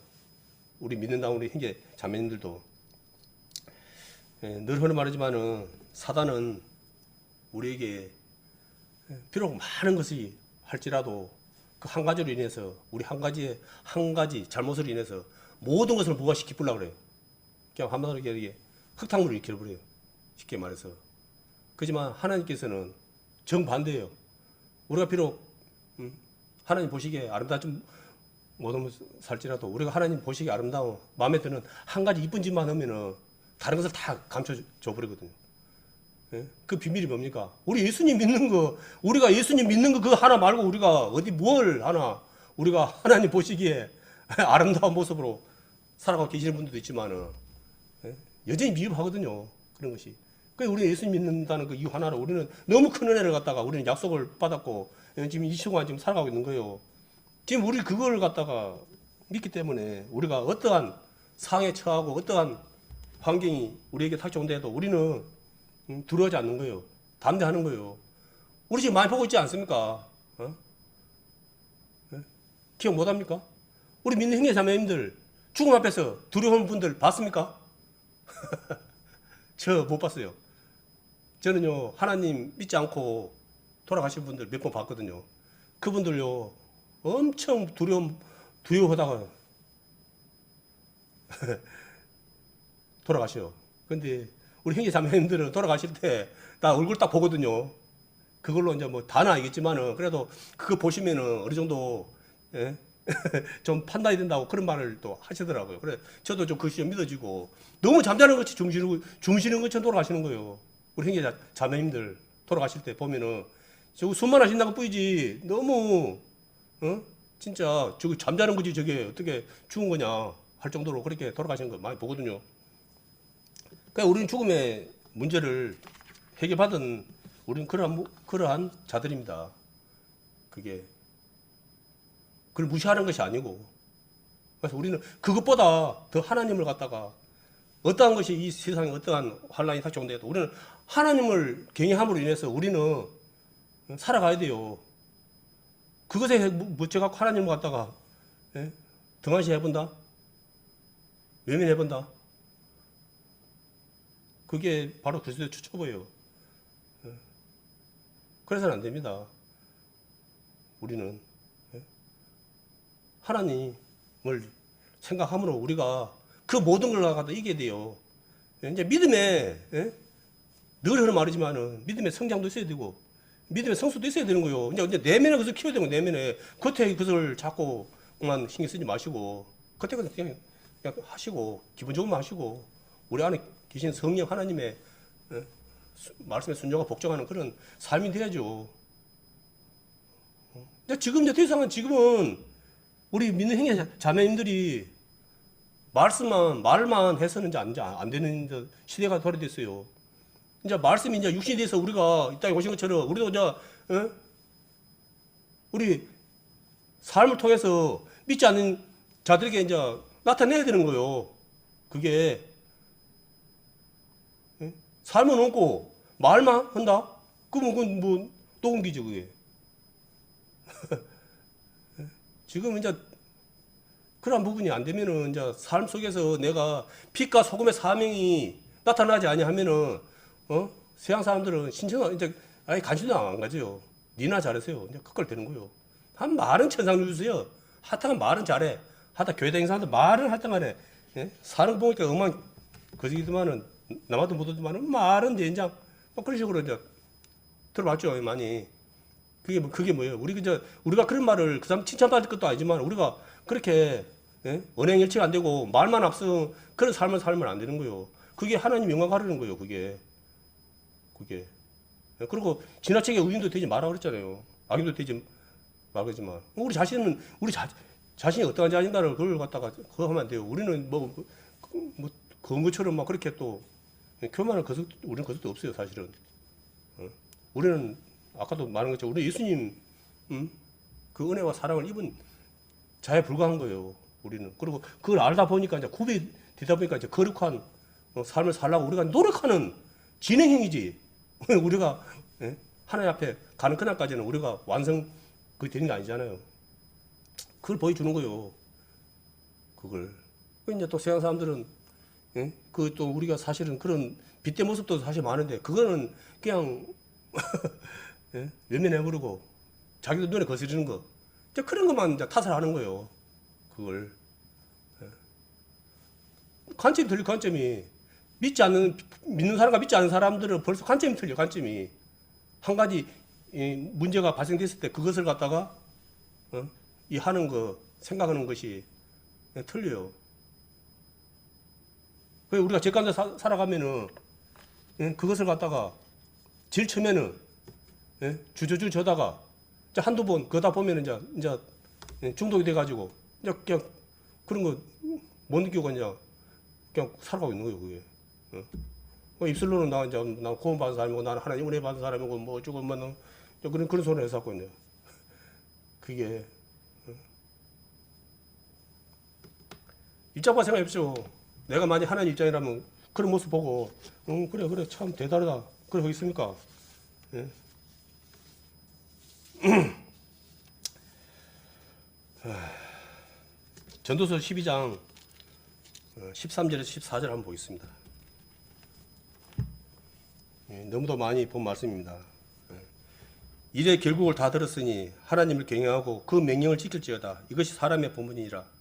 우리 믿는다 우리 형제 자매님들도 늘 하는 말이지만은 사단은 우리에게 비록 많은 것이 할지라도 그 한 가지로 인해서 우리 한 가지 잘못으로 인해서 모든 것을 부과시키려고 그래요. 그냥 한마디로 얘기해 흙탕물을 일으켜버려요. 쉽게 말해서. 그렇지만 하나님께서는 정반대예요. 우리가 비록 하나님 보시기에 아름답지 못하면 살지라도 우리가 하나님 보시기에 아름다운 마음에 드는 한 가지 이쁜 짓만 하면은 다른 것을 다 감춰줘 버리거든요. 그 비밀이 뭡니까? 우리 예수님 믿는 거, 우리가 예수님 믿는 거 그거 하나 말고 우리가 어디 뭘 하나 우리가 하나님 보시기에 아름다운 모습으로 살아가고 계시는 분들도 있지만은 여전히 미흡하거든요. 그런 것이. 그래서 우리 예수님 믿는다는 그 이유 하나로 우리는 너무 큰 은혜를 갖다가 우리는 약속을 받았고 지금 이 시간 지금 살아가고 있는 거예요. 지금 우리 그걸 갖다가 믿기 때문에 우리가 어떠한 상황에 처하고 어떠한 환경이 우리에게 닥쳐온데도 우리는 두려워하지 않는 거예요. 담대하는 거예요. 우리 지금 많이 보고 있지 않습니까? 기억 못합니까? 우리 믿는 형제 자매님들 죽음 앞에서 두려운 분들 봤습니까? 저 못 봤어요. 저는요 하나님 믿지 않고 돌아가신 분들 몇 번 봤거든요. 그분들요 엄청 두려워하다가 돌아가셔요. 근데 우리 형제 자매님들은 돌아가실 때 나 얼굴 딱 보거든요. 그걸로 이제 뭐 다는 아니겠지만은 그래도 그거 보시면은 어느 정도 예? 좀 판단이 된다고 그런 말을 또 하시더라고요. 그래 저도 좀 그것이 좀 믿어지고 너무 잠자는 것이 주무시는 것처럼 돌아가시는 거예요. 우리 형제 자매님들 돌아가실 때 보면은 저 숨만 하신다고 뿌이지 너무 진짜 저기 잠자는 거지 저게 어떻게 죽은 거냐 할 정도로 그렇게 돌아가시는 거 많이 보거든요. 그러니까 우리는 죽음의 문제를 해결받은 우리는 그러한 자들입니다. 그게 그걸 무시하는 것이 아니고 그래서 우리는 그것보다 더 하나님을 갖다가 어떠한 것이 이 세상에 어떠한 환란이 닥쳐온데도 우리는 하나님을 경외함으로 인해서 우리는 살아가야 돼요. 그것에 묻혀갖고 하나님을 갖다가 등한시 해본다? 외면해본다? 그게 바로 그리스도의 추초보예요. 그래서는 안 됩니다. 우리는 하나님을 생각함으로 우리가 그 모든 걸 갖다 이겨야 돼요. 이제 믿음에 늘 하는 말이지만은 믿음의 성장도 있어야 되고 믿음의 성수도 있어야 되는 거예요. 이제 내면에 그것을 키워야 되는 거예요. 내면에 겉에 그것을 자꾸만 신경 쓰지 마시고 겉에 그냥 하시고 기분 좋으면 하시고 우리 안에 계신 성령 하나님의 말씀에 순종하고 복종하는 그런 삶이 돼야죠. 근데 지금 이제 더 이상은 지금은 우리 믿는 형제 자매님들이 말만 해서는 이제 안 되는 이제 시대가 도래됐어요. 이제 말씀이 이제 육신이 돼서 우리가 이 땅에 오신 것처럼 우리도 이제 우리 삶을 통해서 믿지 않는 자들에게 이제 나타내야 되는 거예요. 그게 삶은 없고 말만 한다? 그러면 뭐 녹음기죠 그게. 지금 이제 그런 부분이 안 되면은 이제 삶 속에서 내가 빛과 소금의 사명이 나타나지 아니하면은 세상 사람들은 신청 이제 아예 관심도 안 가져요. 니나 잘하세요. 이제 그걸 되는 거예요. 한 말은 천상주세요. 하여튼 말은 잘해. 하다 교회 다니는 사람들 말은 하여튼 간에 사는 거 보니까 엄만 거지기도만은 남아도 못하지만은 말은 된장 뭐 그런 식으로 이제 들어봤죠 많이. 그게 뭐예요? 우리가 그런 말을 그 사람 칭찬받을 것도 아니지만 우리가 그렇게 언행일치가 안 되고 말만 앞서 그런 삶을 살면 안 되는 거예요. 그게 하나님 영광 가르는 거예요. 그게. 그리고 지나치게 의인도 되지 마라 그랬잖아요. 악인도 되지 말겠지만 우리 자신은 자신이 어떠한 자인가를 그걸 갖다가 그거 하면 안 돼요. 우리는 뭐 그런 것처럼 막 그렇게 또 교만을 우리는 그것도 없어요. 사실은. 우리는 아까도 말한 것처럼 우리 예수님 그 은혜와 사랑을 입은 자에 불과한 거예요. 우리는. 그리고 그걸 알다 보니까 이제 구별되다 보니까 이제 거룩한 삶을 살라고 우리가 노력하는 진행형이지. 우리가 하나님 앞에 가는 그날까지는 우리가 그 되는 게 아니잖아요. 그걸 보여주는 거예요. 그걸. 이제 또 세상 사람들은 그 또 우리가 사실은 그런 빛의 모습도 사실 많은데 그거는 그냥 외면해버리고 자기도 눈에 거스르는 거. 이제 그런 것만 이제 탓을 하는 거예요. 그걸. 관점이 틀려, 관점이. 믿는 사람과 믿지 않는 사람들은 벌써 관점이 틀려, 관점이. 한 가지 문제가 발생됐을 때 그것을 갖다가 이 하는 거, 생각하는 것이 틀려요. 그래서 우리가 제 가운데 살아가면은 그것을 갖다가 제일 처음에는 주저주 저다가 한두 번 그러다 보면 이제 중독이 돼가지고 이제 그냥 그런 거 못 느끼고 그냥 살아가고 있는 거예요. 그게. 입술로는 나 구원 받은 사람이고 나는 하나님 은혜 받은 사람이고 뭐 어쩌고 뭐 그런 소리를 해서 갖고 있네요. 그게 입장만 생각해보십시오. 내가 만약 하나님 입장이라면 그런 모습 보고 그래 참 대단하다 그래 하겠습니까? 예? 전도서 12장 13절에서 14절 한번 보겠습니다. 너무도 많이 본 말씀입니다. 이래 결국을 다 들었으니 하나님을 경외하고 그 명령을 지킬지어다. 이것이 사람의 본분이니라.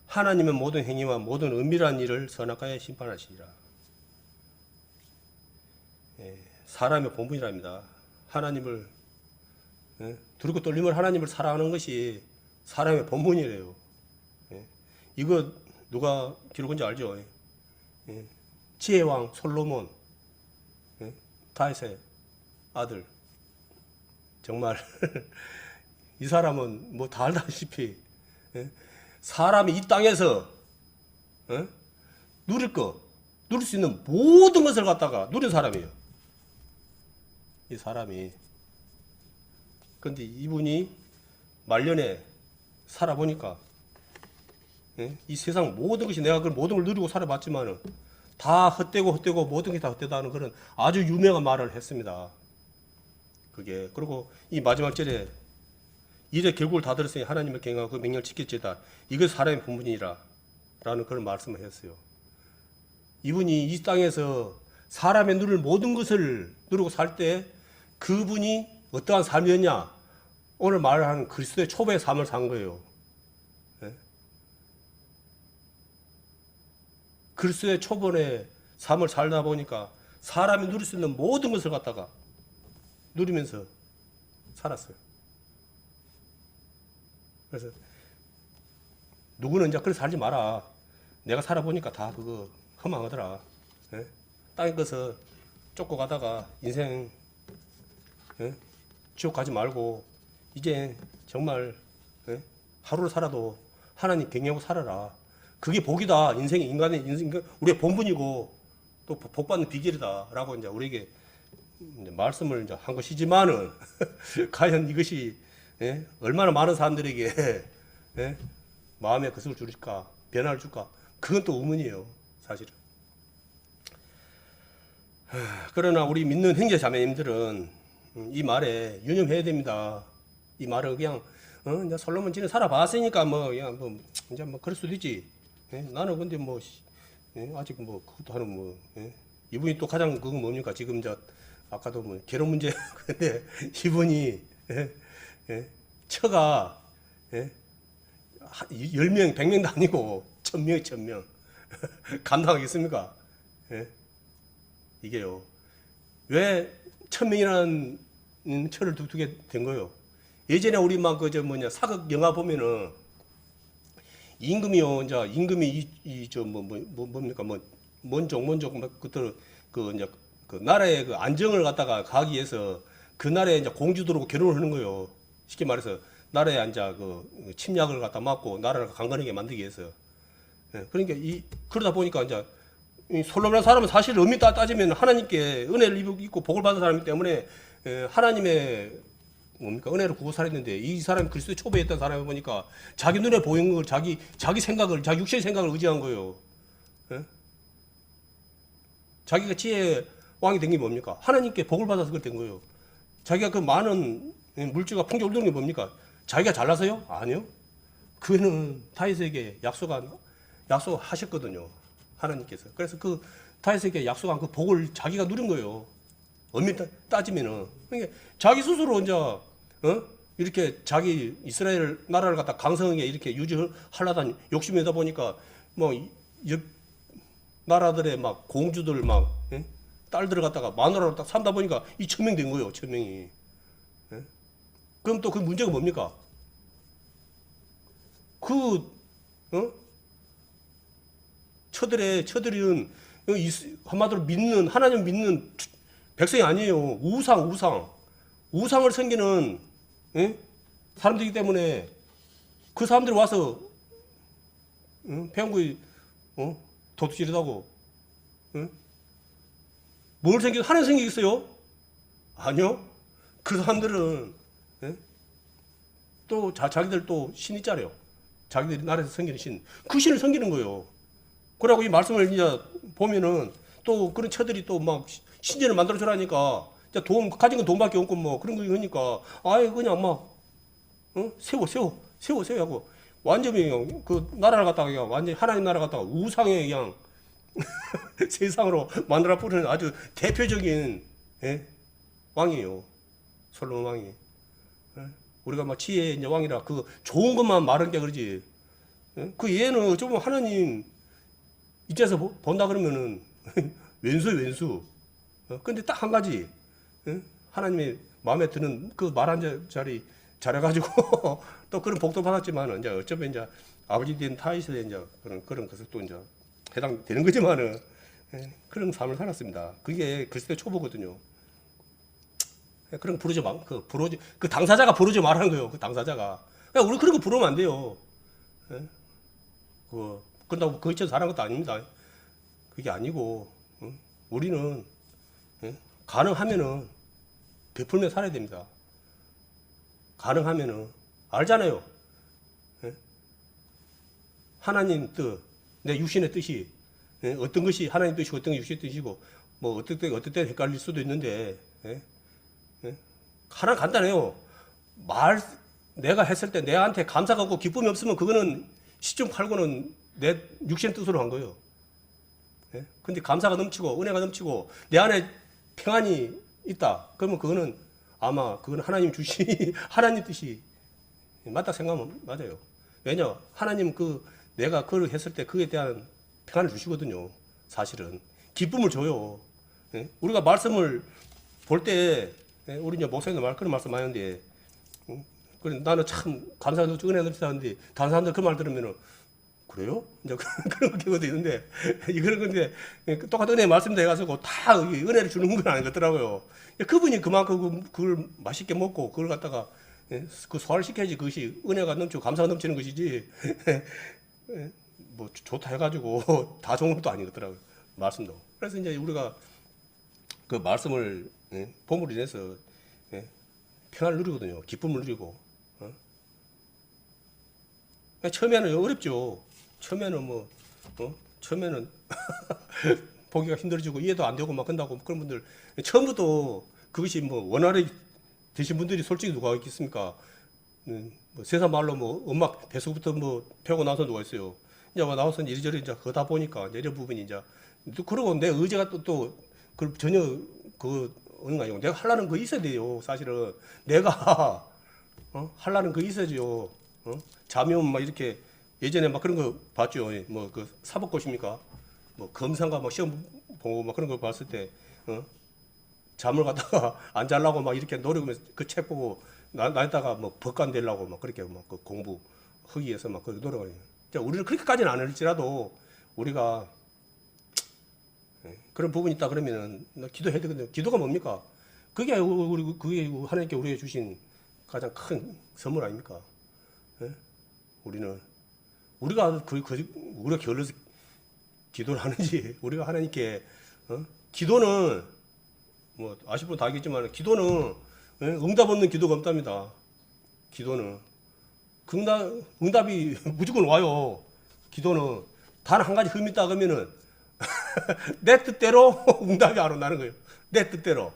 하나님은 모든 행위와 모든 은밀한 일을 선악하여 심판하시리라. 사람의 본분이랍니다. 하나님을 두렵고 떨림을 하나님을 사랑하는 것이 사람의 본분이래요. 이거 누가 기록한지 알죠? 지혜왕 솔로몬, 다윗의 아들. 정말 이 사람은 뭐 다 알다시피 사람이 이 땅에서 누릴 수 있는 모든 것을 갖다가 누린 사람이에요. 이 사람이. 근데 이분이 말년에 살아보니까 이 세상 모든 것이 내가 그 모든 걸 누리고 살아봤지만은 다 헛되고 모든 게 다 헛되다는 그런 아주 유명한 말을 했습니다. 그게 그리고 이 마지막 절에 이래 결국을 다 들었으니 하나님을 경외하고 그 명령을 지킬지어다. 이것 사람의 본분이라 라는 그런 말씀을 했어요. 이분이 이 땅에서 사람의 누릴 모든 것을 누리고 살 때 그분이 어떠한 삶이었냐? 오늘 말하는 그리스도의 초보의 삶을 산 거예요. 그리스도의 초본의 삶을 살다 보니까 사람이 누릴 수 있는 모든 것을 갖다가 누리면서 살았어요. 그래서 누구는 이제 그렇게 살지 마라. 내가 살아보니까 다 그거 허망하더라. 땅의 것을 쫓고 가다가 인생 지옥 가지 말고 이제 정말 하루를 살아도 하나님 경외하고 살아라. 그게 복이다. 인생이 인간의 우리의 본분이고 또 복받는 비결이다라고 이제 우리에게 이제 말씀을 이제 한 것이지만은 과연 이것이 얼마나 많은 사람들에게 마음에 것을 줄일까, 변화를 줄까? 그건 또 의문이에요, 사실은. 그러나 우리 믿는 형제 자매님들은 이 말에 유념해야 됩니다. 이 말을 그냥 이제 솔로몬 지는 살아봤으니까 뭐 그냥 뭐 이제 뭐 그럴 수도 있지. 나는 근데 뭐 아직 뭐 그것도 하는 뭐 이분이 또 가장 그건 뭡니까? 지금 저 아까도 뭐 결혼 문제 근데 이분이 처가 10명, 100명도 아니고 1000명, 1000명 감당하겠습니까? 이게요. 왜 1000명이라는 처를 두게 된 거예요? 예전에 우리 막 그저 뭐냐 사극 영화 보면은 임금이요, 이제 임금이 뭡니까 먼족 그때 그 이제 그 나라의 그 안정을 갖다가 가기 위해서 그 나라에 이제 공주들하고 결혼을 하는 거예요. 쉽게 말해서 나라에 앉아 그 침략을 갖다 막고 나라를 강건하게 만들기 위해서. 그러니까 그러다 보니까 이제 솔로몬이라는 사람은 사실 엄밀히 따지면 하나님께 은혜를 입고 복을 받은 사람이기 때문에 하나님의 뭡니까 은혜를 구고 살았는데 이 사람이 그리스도의 초배에 있던 사람이 보니까 자기 눈에 보이는 걸 자기 생각을 자기 육체의 생각을 의지한 거예요. 자기가 지혜 왕이 된 게 뭡니까? 하나님께 복을 받아서 그렇게 된 거예요. 자기가 그 많은 물질과 풍족을 누린 게 뭡니까? 자기가 잘나서요? 아니요. 그는 다윗에게 약속하셨거든요. 하나님께서. 그래서 그 다윗에게 약속한 그 복을 자기가 누린 거예요. 엄밀히 따지면은. 그러니까 자기 스스로 이제 이렇게 자기 이스라엘 나라를 갖다 강성하게 이렇게 유지하려다 욕심이다 보니까 뭐 옆 나라들의 막 공주들 막 딸들을 갖다가 마누라로 딱 산다 보니까 이 1000명 된 거예요. 1000명이. 그럼 또 그 문제가 뭡니까? 처들은 한마디로 믿는 하나님 믿는 백성이 아니에요. 우상을 섬기는 사람들이기 때문에 그 사람들이 와서 배양구에 도둑질이라고 뭘 섬기고 하나님 섬기겠어요? 아니요. 그 사람들은 또 자기들 또 신 있잖아요. 자기들 나라에서 섬기는 신. 그 신을 섬기는 거예요. 그러고 이 말씀을 이제 보면은 또 그런 처들이 또 막 신전을 만들어 주라니까 가진 건 돈밖에 없고 뭐 그런 거 하니까 아예 그냥 막 세워 하고 완전히 그 나라를 갖다가 그냥 완전히 하나님 나라 갖다가 우상의 그냥 세상으로 만들어 뿌리는 아주 대표적인 왕이에요. 솔로몬 왕이. 우리가 막 지혜의 이제 왕이라 그 좋은 것만 말하는 게 그러지. 그 얘는 어쩌면 하나님 이제서 본다 그러면은 왼수예요, 왼수. 근데 딱 한 가지. 하나님의 마음에 드는 그 말한 자리 잘해가지고 또 그런 복도 받았지만은 이제 어쩌면 이제 아버지 된 타이스에 이제 그런 것을 또 이제 해당되는 거지만은 그런 삶을 살았습니다. 그게 글쎄 초보거든요. 그런 거 부르지 마, 그 당사자가 부르지 말라는 거예요. 그 당사자가. 그러니까 우리 그런 거 부르면 안 돼요. 예? 그런다고 거기서 사는 것도 아닙니다. 그게 아니고, 우리는, 가능하면은 베풀며 살아야 됩니다. 가능하면은, 알잖아요. 예? 하나님 뜻, 내 육신의 뜻이, 어떤 것이 하나님 뜻이고 어떤 것이 육신의 뜻이고, 뭐, 어떨 때 헷갈릴 수도 있는데, 하나 간단해요. 내가 했을 때 내한테 감사가 없고 기쁨이 없으면 그거는 시중 팔고는 내 육신의 뜻으로 한 거예요. 근데 감사가 넘치고 은혜가 넘치고 내 안에 평안이 있다. 그러면 그거는 아마 그건 하나님 주시 하나님 뜻이 맞다 생각하면 맞아요. 왜냐? 하나님 내가 그걸 했을 때 그에 대한 평안을 주시거든요. 사실은 기쁨을 줘요. 우리가 말씀을 볼 때 우리 이제 목사님도 그런 말씀 많이 하는데 그래 나는 참 감사하고 은혜 넘치다는데 다른 사람들 그 말 들으면은 그래요? 이제 그런 경우도 있는데 이거는 근데 똑같은 은혜 말씀도 해가지고 다 은혜를 주는 건 아닌 것 같더라고요. 그분이 그만큼 그걸 맛있게 먹고 그걸 갖다가 그 소화시켜야지 그것이 은혜가 넘치고 감사가 넘치는 것이지 뭐 좋다 해가지고 다 좋은 것도 아닌 것 같더라고요. 말씀도. 그래서 이제 우리가 그 말씀을 봄으로 인해서 평안을 누리거든요. 기쁨을 누리고. 처음에는 어렵죠. 처음에는 처음에는 보기가 힘들어지고 이해도 안 되고 막 그런다고 그런 분들 처음부터 그것이 뭐 원활히 되신 분들이 솔직히 누가 있겠습니까? 뭐 세상 말로 뭐 엄마 뱃속부터 뭐 펴고 나서 누가 있어요. 이제 나와서 이리저리 이제 그러다 보니까 이런 부분이 이제 그러고 내 의지가 또 전혀 어느 거 아니고 내가 하려는 거 있어야 돼요. 사실은 내가 하려는 거 있어야죠. 잠이 오면 막 이렇게 예전에 막 그런 거 봤죠. 뭐 그 사법고시입니까? 뭐 검사가 막 시험 보고 막 그런 거 봤을 때 잠을 갖다가 안 자려고 막 이렇게 노력하면서 그 책 보고 나에다가 뭐 법관 되려고 막 그렇게 막 그 공부 하기 위해서 막 그렇게 노력을 해요. 우리는 그렇게까지는 안 할지라도 우리가 그런 부분이 있다 그러면은 기도해야 되거든요. 기도가 뭡니까? 그게 그게 하나님께 우리에게 주신 가장 큰 선물 아닙니까? 우리가 우리가 게을러서 기도를 하는지 우리가 하나님께 기도는 뭐 아실 분 다 알겠지만 기도는 응답 없는 기도가 없답니다. 기도는 응답이 무조건 와요. 기도는 단 한 가지 흠이 있다 그러면은 내 뜻대로 응답이 안 온다는 거예요. 내 뜻대로.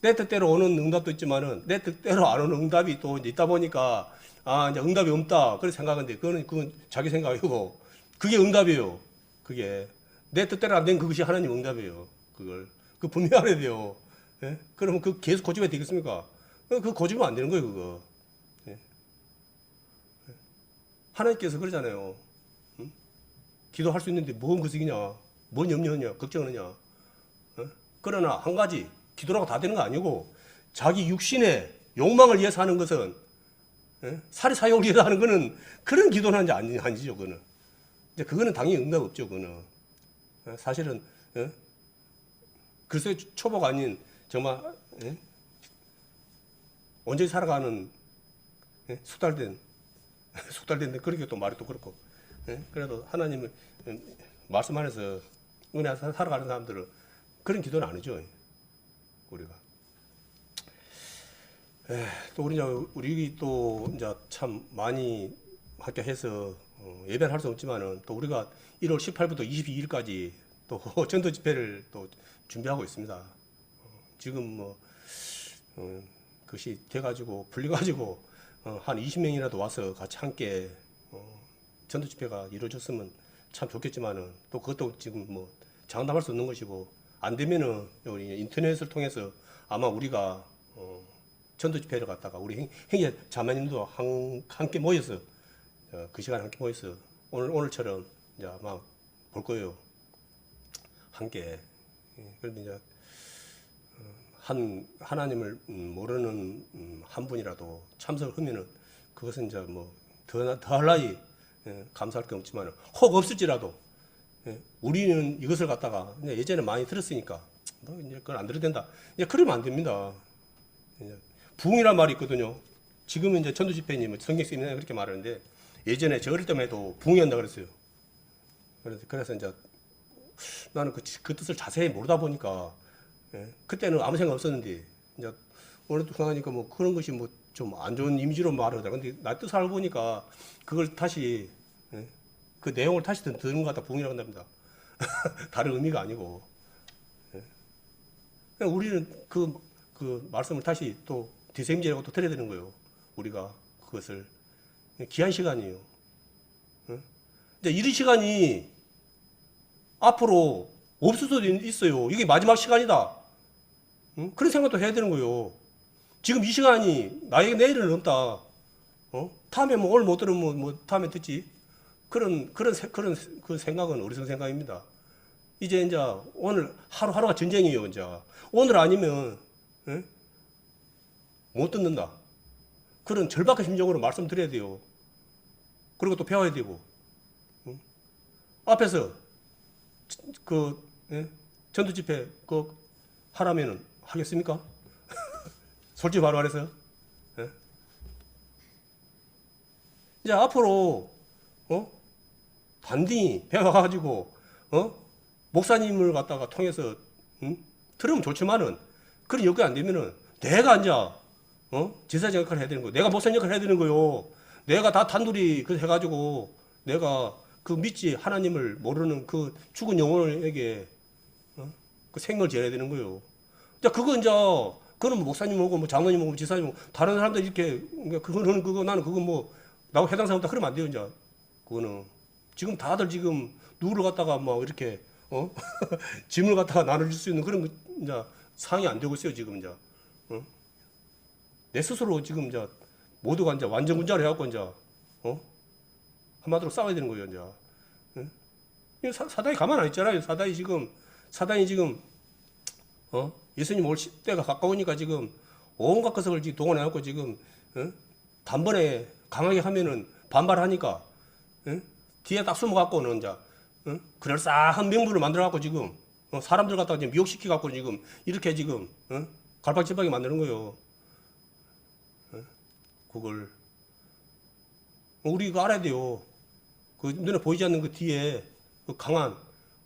내 뜻대로 오는 응답도 있지만은 내 뜻대로 안 오는 응답이 또 있다 보니까 이제 응답이 없다. 그렇게 생각하는데 그건 자기 생각이고 그게 응답이에요. 그게 내 뜻대로 안 된 그것이 하나님 응답이에요. 그 분명히 알아야 돼요. 그러면 계속 고집해야 되겠습니까? 그 고집은 안 되는 거예요. 그거. 하나님께서 그러잖아요. 기도할 수 있는데 뭔 거색이냐, 뭔 염려하냐, 걱정하느냐. 그러나 한 가지 기도라고 다 되는 거 아니고 자기 육신의 욕망을 위해서 하는 것은 살이 사욕을 위해서 하는 거는 그런 기도는 아니죠. 그거는 이제 그거는 당연히 응답 없죠. 그거는 사실은 글쎄 초보가 아닌 정말 온전히 살아가는 숙달된 그렇게 또 말이 또 그렇고 그래도 하나님을 말씀 안에서 은혜 살아가는 사람들은 그런 기도는 아니죠. 우리가 또 우리 또 이제 참 많이 합격해서 예배를 할 수 없지만은 또 우리가 1월 18일부터 22일까지 또 전도 집회를 또 준비하고 있습니다. 지금 뭐 그것이 돼가지고 불려가지고 한 20명이라도 와서 같이 함께 전도 집회가 이루어졌으면 참 좋겠지만은 또 그것도 지금 뭐 장담할 수 없는 것이고 안 되면은 우리 인터넷을 통해서 아마 우리가 전도 집회를 갖다가 우리 형제 자매님도 함께 모여서 그 시간에 함께 모여서 오늘처럼 이제 아마 볼 거예요. 함께. 그런데 이제 하나님을 모르는 한 분이라도 참석을 하면은 그것은 이제 뭐 더할 나위 감사할 게 없지만 혹 없을지라도 우리는 이것을 갖다가 예전에 많이 들었으니까 뭐 이제 그건 안 들어도 된다. 이제 그러면 안 됩니다. 부흥이란 말이 있거든요. 지금은 이제 전도 집회님 성경 쓰임에 그렇게 말하는데 예전에 저 어릴 때만 해도 부흥이 한다 그랬어요. 그래서 이제 나는 그 뜻을 자세히 모르다 보니까 그때는 아무 생각 없었는데 이제 오늘 또 생각하니까 뭐 그런 것이 뭐 좀 안 좋은 이미지로 말하더라. 근데 나 뜻을 알고 보니까 그걸 다시 그 내용을 다시 듣는 것 같다. 부흥이라고 한답니다. 다른 의미가 아니고 우리는 그 말씀을 다시 또 뒤샘질하고 또 들어야 되는 거예요. 우리가 그것을 귀한 시간이에요. 근데 이런 시간이 앞으로 없을 수도 있어요. 이게 마지막 시간이다. 그런 생각도 해야 되는 거예요. 지금 이 시간이 나에게 내일은 없다. 다음에 뭐 오늘 못 들으면 뭐 다음에 듣지. 그런 그 생각은 어리석은 생각입니다. 이제 오늘 하루하루가 전쟁이에요. 이제 오늘 아니면 못 듣는다. 그런 절박한 심정으로 말씀드려야 돼요. 그리고 또 배워야 되고 앞에서 전도 집회 하라면은 하겠습니까? 솔직히 바로 말해서 이제 앞으로 단디 배워가지고 목사님을 갖다가 통해서 들으면 좋지만은 그런 여건이 안 되면은 내가 제사장 역할을 해야 되는 거예요. 내가 목사님 역할을 해야 되는 거예요. 내가 다 단둘이 해가지고 내가 그 믿지 하나님을 모르는 그 죽은 영혼에게 그 생을 지어야 되는 거예요. 그거는 뭐 목사님 오고 뭐 장로님 오고 지사님 오고 다른 사람들 이렇게 나는 그거 뭐 나하고 해당 사람 다 그러면 안 돼요. 그거는 지금 다들 지금 누구를 갖다가 뭐 이렇게 짐을 갖다가 나눠줄 수 있는 그런 상황이 안 되고 있어요. 지금 내 스스로 지금 모두가 완전 군자를 해갖고 한마디로 싸워야 되는 거예요. 사단이 가만 안 있잖아요. 사단이 지금 예수님 올 때가 가까우니까 지금 온갖 것을 지금 동원해갖고 지금 단번에 강하게 하면은 반발하니까 뒤에 딱 숨어갖고는 그럴싸한 명분을 만들어갖고 지금 사람들 갖다가 지금 미혹시켜갖고 지금 이렇게 지금 갈팡질팡하게 만드는 거예요. 그걸 우리가 알아야 돼요. 그 눈에 보이지 않는 그 뒤에 그 강한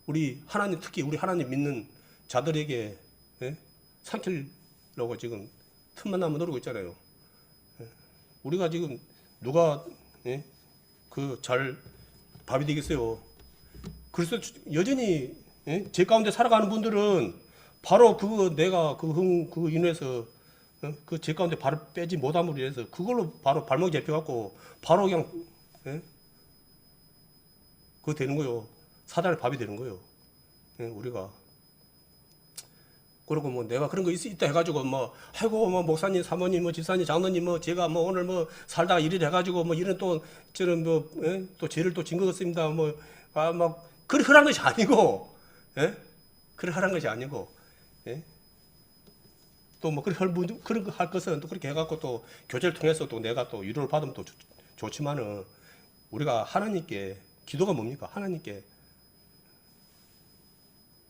우리 하나님, 특히 우리 하나님 믿는 자들에게 삼키려고 지금 틈만 나면 노리고 있잖아요. 우리가 지금 누가 잘 밥이 되겠어요. 그래서 여전히 제 가운데 살아가는 분들은 바로 내가 그 인해서 그 제 가운데 발을 빼지 못함으로 인해서 그걸로 바로 발목이 잡혀갖고 바로 그냥 그거 되는 거요. 사단의 밥이 되는 거예요. 우리가. 그리고 뭐 내가 그런 거 있다 해가지고 아이고 목사님, 사모님, 집사님, 장로님 제가 오늘 살다가 이래 해가지고 이런 또 저는 또 죄를 또 진 것 같습니다. 그런 하란 것이 아니고, 그런 하란 것이 아니고, 또 그런 거 할 것은 또 그렇게 해갖고 또 교제를 통해서 또 내가 또 위로를 받으면 또 좋지만은 우리가 하나님께 기도가 뭡니까? 하나님께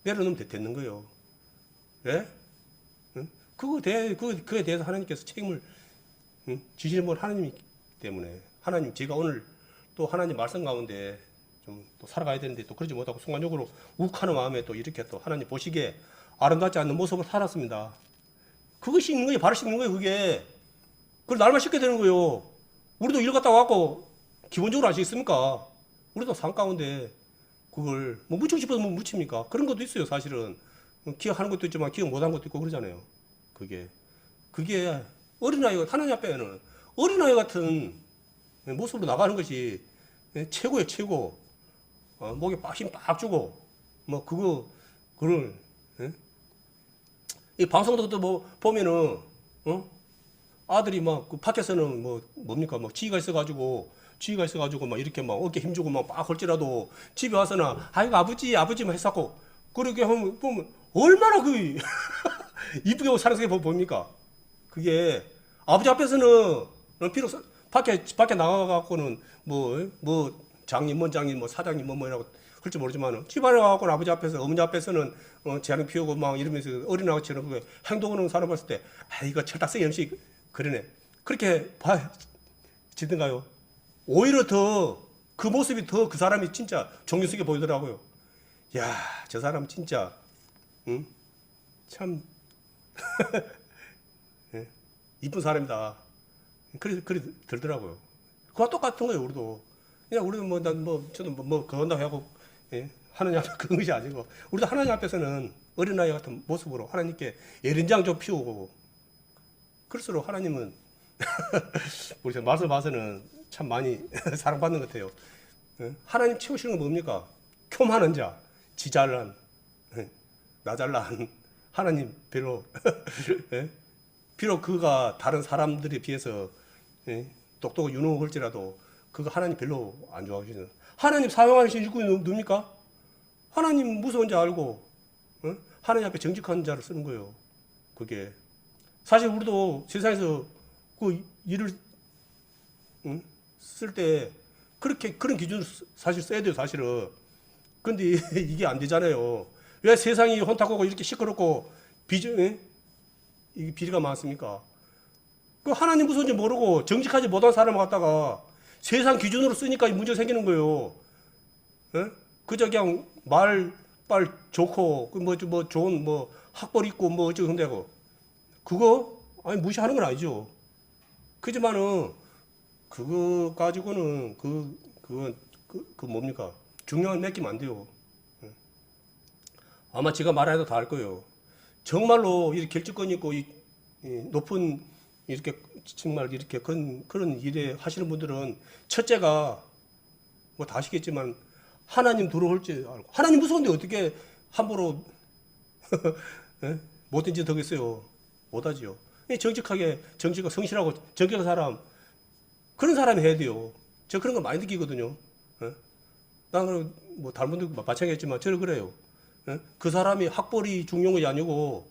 내려놓으면 되는 거예요. 예? 그거에 대해서 하나님께서 책임을 지시는 분 하나님이기 때문에 하나님 제가 오늘 또 하나님 말씀 가운데 좀 또 살아가야 되는데 또 그러지 못하고 순간적으로 욱하는 마음에 또 이렇게 또 하나님 보시기에 아름답지 않는 모습을 살았습니다. 그것이 있는 거예요. 바로 씻는 거예요. 그게. 그걸 날만 씻게 되는 거예요. 우리도 일 갔다 와갖고 기본적으로 아시겠습니까? 우리도 삶 가운데 그걸 묻히고 싶어서 묻힙니까? 그런 것도 있어요. 사실은. 기억하는 것도 있지만 기억 못하는 것도 있고 그러잖아요. 그게 어린아이가 하나님 앞에는 어린아이 같은 모습으로 나가는 것이 최고예요. 최고. 목에 힘 빡 주고 그걸 이 방송도 보면은 아들이 그 밖에서는 뭡니까 지위가 있어가지고 이렇게 어깨 힘주고 빡 걸지라도 집에 와서는 아이고 아버지 했었고 그렇게 하면 보면 얼마나 그 이쁘게 사는 게 보입니까? 그게 아버지 앞에서는 비록 밖에 나가갖고는 뭐 장님, 원장님, 뭐 사장님, 뭐라고 할지 모르지만은 집안에 가갖고는 아버지 앞에서 어머니 앞에서는 재앙 피우고 막 이러면서 어린아이처럼 그 행동하는 사람 봤을 때 이거 철딱서기 MC 그러네. 그렇게 지든가요? 오히려 더 그 모습이 더 그 사람이 진짜 존경스럽게 보이더라고요. 야, 저 사람 진짜 응? 참 예, 이쁜 사람이다. 그래 들더라고요. 그와 똑같은 거예요, 우리도. 그냥 우리도 저도 그런다고 하고, 예? 하나님 앞에 그런 것이 아니고, 우리도 하나님 앞에서는 어린아이 같은 모습으로 하나님께 예린장 좀 피우고, 그럴수록 하나님은, 우리 맛을 봐서는 참 많이 사랑받는 것 같아요. 예? 하나님 채우시는 건 뭡니까? 교만한 자, 지 잘난, 나 잘난, 하나님 별로, 예? 비록 그가 다른 사람들에 비해서 예? 똑똑하고 유능할지라도 그거 하나님 별로 안 좋아하시는. 하나님 사용하시는 일꾼이 누굽니까? 하나님 무서운지 알고 하나님 앞에 정직한 자를 쓰는 거예요. 그게 사실 우리도 세상에서 그 일을 쓸 때 그렇게 그런 기준을 사실 써야 돼요, 사실은. 근데 이게 안 되잖아요. 왜 세상이 혼탁하고 이렇게 시끄럽고 비리가 많습니까? 그 하나님 무서운지 모르고 정직하지 못한 사람을 갖다가 세상 기준으로 쓰니까 문제 생기는 거예요. 예? 그저 그냥 말빨 좋고 뭐 좋은 뭐 학벌 있고 뭐 어쩌고 한다고 그거 아니 무시하는 건 아니죠. 그지만은 그거 가지고는 그 뭡니까 중요한 느낌 안 돼요. 예? 아마 제가 말해도 다 알 거예요. 정말로 이렇게 결집권 있고 이 높은 이렇게 정말 이렇게 그런 일에 하시는 분들은 첫째가 뭐 다 아시겠지만 하나님 들어올지 알고 하나님 무서운데 어떻게 함부로 예? 못된 짓 하겠어요. 못하지요. 정직하고 성실하고 정직한 사람 그런 사람이 해야 돼요. 저 그런 거 많이 느끼거든요. 예? 나는 뭐 다른 분들 마찬가지겠지만 저는 그래요. 예? 그 사람이 학벌이 중요한 것이 아니고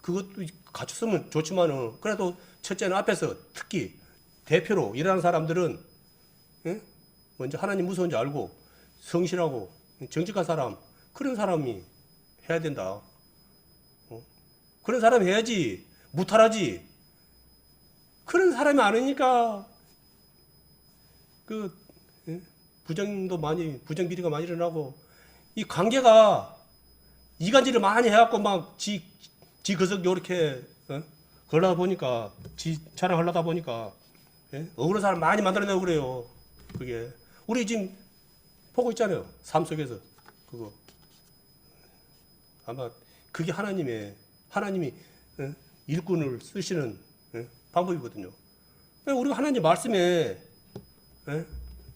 그것도 갖췄으면 좋지만은 그래도 첫째는 앞에서 특히 대표로 일하는 사람들은 예? 먼저 하나님 무서운지 알고 성실하고 정직한 사람 그런 사람이 해야 된다. 그런 사람이 해야지 무탈하지. 그런 사람이 아니니까 예? 부정 비리가 많이 일어나고 이 관계가 이간질을 많이 해갖고 막 지 거석 요렇게 걸러다 보니까 지 자랑하려다 보니까 예? 억울한 사람 많이 만들어내고 그래요. 그게 우리 지금 보고 있잖아요. 삶 속에서 그거 아마 그게 하나님이 예? 일꾼을 쓰시는 예? 방법이거든요. 우리가 하나님 말씀에 예?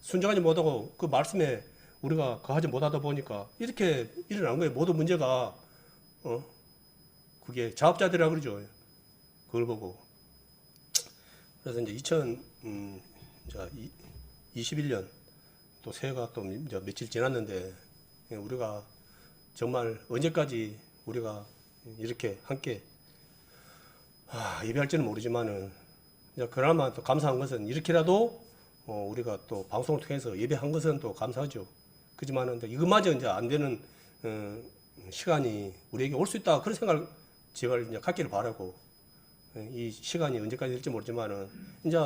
순종하지 못하고 그 말씀에 우리가 거하지 못하다 보니까 이렇게 일어난 거예요. 모든 문제가 그게 자업자들이라 그러죠. 그걸 보고 그래서 이제 2021년 또 새해가 또 이제 며칠 지났는데 우리가 정말 언제까지 우리가 이렇게 함께 예배할지는 모르지만은 이제 그나마 또 감사한 것은 이렇게라도 우리가 또 방송을 통해서 예배한 것은 또 감사하죠. 그지만은 이것마저 이제 안 되는 시간이 우리에게 올 수 있다 그런 생각을 제발 이제 갖기를 바라고 이 시간이 언제까지 될지 모르지만은 이제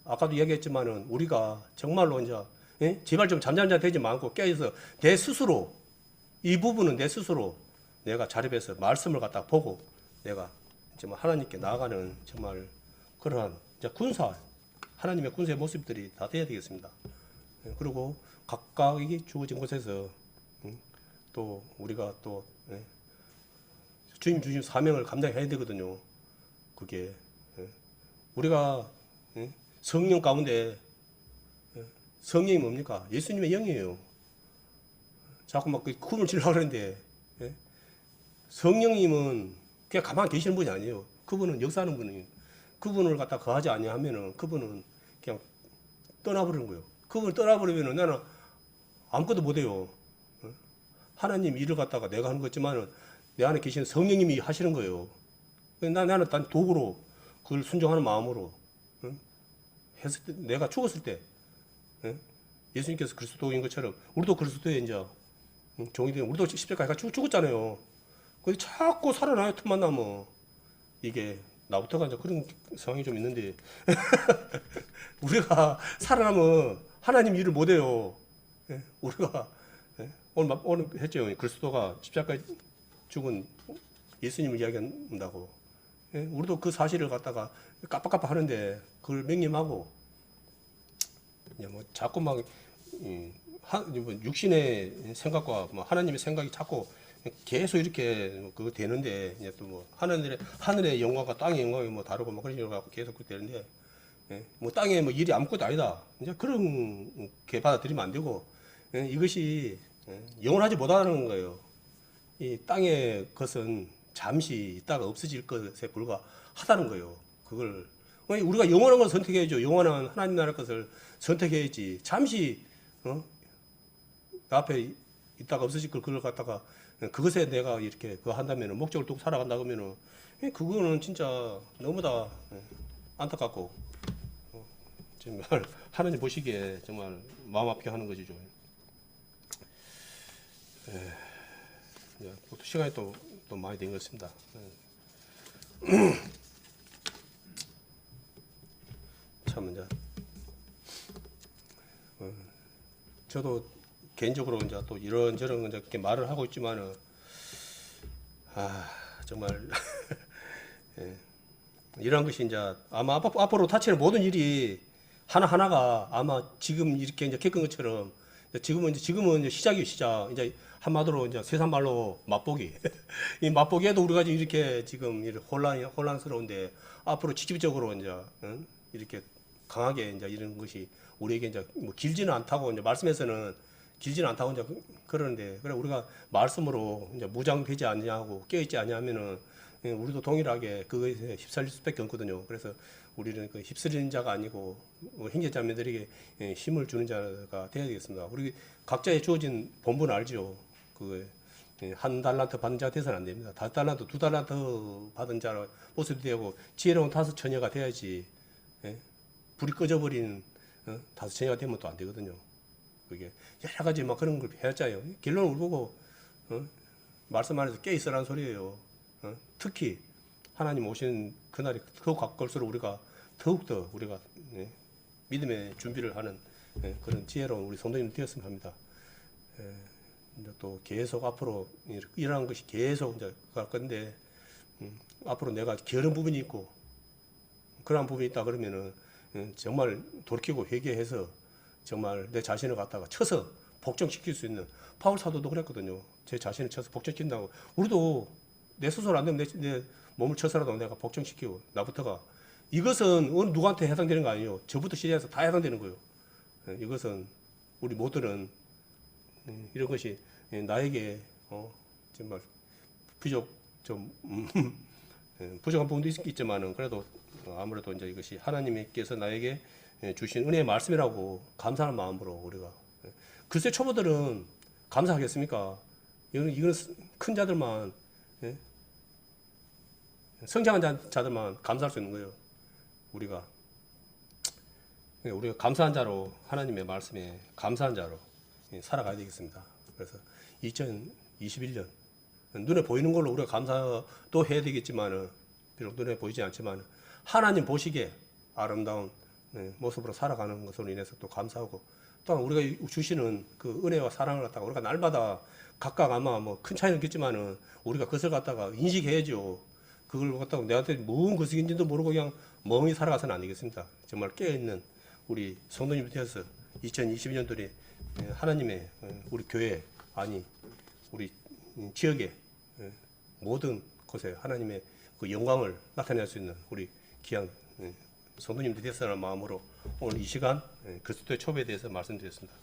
아까도 이야기했지만은 우리가 정말로 이제 제발 좀 잠잠잠 되지 않고 깨어서 내 스스로 이 부분은 내 스스로 내가 자립해서 말씀을 갖다 보고 내가 정말 하나님께 나아가는 정말 그러한 이제 하나님의 군사의 모습들이 다 돼야 되겠습니다. 그리고 각각이 주어진 곳에서 또 우리가 또 주님 주신 사명을 감당해야 되거든요. 그게 우리가 성령 가운데 성령이 뭡니까? 예수님의 영이에요. 자꾸 막 쿵을 치려고 그러는데 성령님은 그냥 가만히 계시는 분이 아니에요. 그분은 역사하는 분이에요. 그분을 갖다 거하지 아니하면은 그분은 그냥 떠나버리는 거예요. 그분을 떠나버리면은 나는 아무것도 못해요. 하나님 일을 갖다가 내가 하는 거지만은 내 안에 계시는 성령님이 하시는 거예요. 나는 단 도구로 그걸 순종하는 마음으로, 응? 했을 때, 내가 죽었을 때, 응? 예수님께서 그리스도인 것처럼 우리도 그리스도의 이제, 응? 종이 되면 우리도 십자가에 같이 죽었잖아요. 근데 자꾸 살아나요. 틈만 나면. 이게 나부터가 이제 그런 상황이 좀 있는데 우리가 살아나면 하나님 일을 못해요. 예? 우리가, 예? 오늘 했죠. 그리스도가 십자가에 죽은 예수님을 이야기한다고. 예? 우리도 그 사실을 갖다가 깜빡깜빡 하는데 그걸 맹림하고 뭐 자꾸 막 육신의 생각과 뭐 하나님의 생각이 자꾸 계속 이렇게 그거 되는데 이제 또 뭐 하늘의 영광과 땅의 영광이 뭐 다르고 뭐 그런 식으로 갖고 계속 그렇게 되는데, 예? 뭐 땅에 뭐 일이 아무것도 아니다. 이제 그런 게 받아들이면 안 되고, 예? 이것이, 예? 영원하지 못하는 거예요. 이 땅의 것은 잠시 있다가 없어질 것에 불과하다는 거예요. 그걸 우리가 영원한 걸 선택해야죠. 영원한 하나님 나라 것을 선택해야지. 잠시 나 앞에 있다가 없어질 걸 그걸 갖다가 그것에 내가 이렇게 그거 한다면은 목적을 두고 살아간다 그러면은 그거는 진짜 너무나 안타깝고 정말 하나님 보시기에 정말 마음 아프게 하는 것이죠. 또 시간이 또 많이 된 것 같습니다. 참 이제 저도 개인적으로 이제 또 이런저런 이제 이렇게 말을 하고 있지만은 정말 예, 이런 것이 이제 아마 앞으로 닥치는 모든 일이 하나하나가 아마 지금 이렇게 이제 겪은 것처럼 지금은 이제 시작이에요. 시작. 이제 한마디로 이제 세상 말로 맛보기. 이 맛보기에도 우리가 지금 이렇게 지금 혼란스러운데 앞으로 직접적으로 이제 이렇게 강하게 이제 이런 것이 우리에게 이제 뭐 길지는 않다고 이제 말씀에서는 길지는 않다고 이제 그러는데 그래 우리가 말씀으로 이제 무장되지 않냐고 깨어있지 않냐면은 우리도 동일하게 그거에 휩쓸릴 수밖에 없거든요. 그래서 우리는 그 휩쓸리는 자가 아니고 형제자매들에게 힘을 주는 자가 되어야 되겠습니다. 우리 각자의 주어진 본분 알죠? 그 한 달란트 받은 자가 돼서는 안 됩니다. 5달란트, 2달란트 받은 자로 모습이 되고 지혜로운 5처녀가 돼야지. 예? 불이 꺼져버린 5처녀가 되면 또 안 되거든요. 그게 여러 가지 막 그런 걸 해야잖아요. 결론을 보고 말씀 안에서 깨 있으라는 소리예요. 특히 하나님 오시는 그날이 더 가까울수록 우리가 더욱더 우리가 믿음의 준비를 하는 그런 지혜로운 우리 성도님 되었으면 합니다. 이제 또 계속 앞으로 일어난 것이 계속 이제 갈 건데 앞으로 내가 게으른 부분이 있고 그러한 부분이 있다 그러면은 정말 돌이키고 회개해서 정말 내 자신을 갖다가 쳐서 복종시킬 수 있는 바울 사도도 그랬거든요. 제 자신을 쳐서 복종시킨다고. 우리도 내 스스로 안 되면 내 몸을 쳐서라도 내가 복종시키고 나부터가 이것은 어느 누구한테 해당되는 거 아니에요. 저부터 시작해서 다 해당되는 거예요. 이것은 우리 모두는 이런 것이 나에게 정말 비록 좀 부족한 부분도 있지만은 그래도 아무래도 이제 이것이 하나님께서 나에게 주신 은혜의 말씀이라고 감사하는 마음으로 우리가 글쎄 초보들은 감사하겠습니까? 이거는 큰 자들만 성장한 자들만 감사할 수 있는 거예요. 우리가 감사한 자로 하나님의 말씀에 감사한 자로 살아가야 되겠습니다. 그래서 2021년 눈에 보이는 걸로 우리가 감사도 해야 되겠지만은 비록 눈에 보이지 않지만 하나님 보시기에 아름다운 모습으로 살아가는 것으로 인해서 또 감사하고 또한 우리가 주시는 그 은혜와 사랑을 갖다가 우리가 날마다 각각 아마 뭐 큰 차이는 있겠지만은 우리가 그것을 갖다가 인식해야죠. 그걸 갖다가 내한테 뭔 것인지도 모르고 그냥 멍이 살아가서는 안 되겠습니다. 정말 깨어있는 우리 성도님이 되어서 2022년도에 하나님의 우리 교회 아니 우리 지역의 모든 곳에 하나님의 그 영광을 나타낼 수 있는 우리 귀한 성도님들이 되었으라는 마음으로 오늘 이 시간 그리스도의 첩에 대해서 말씀드렸습니다.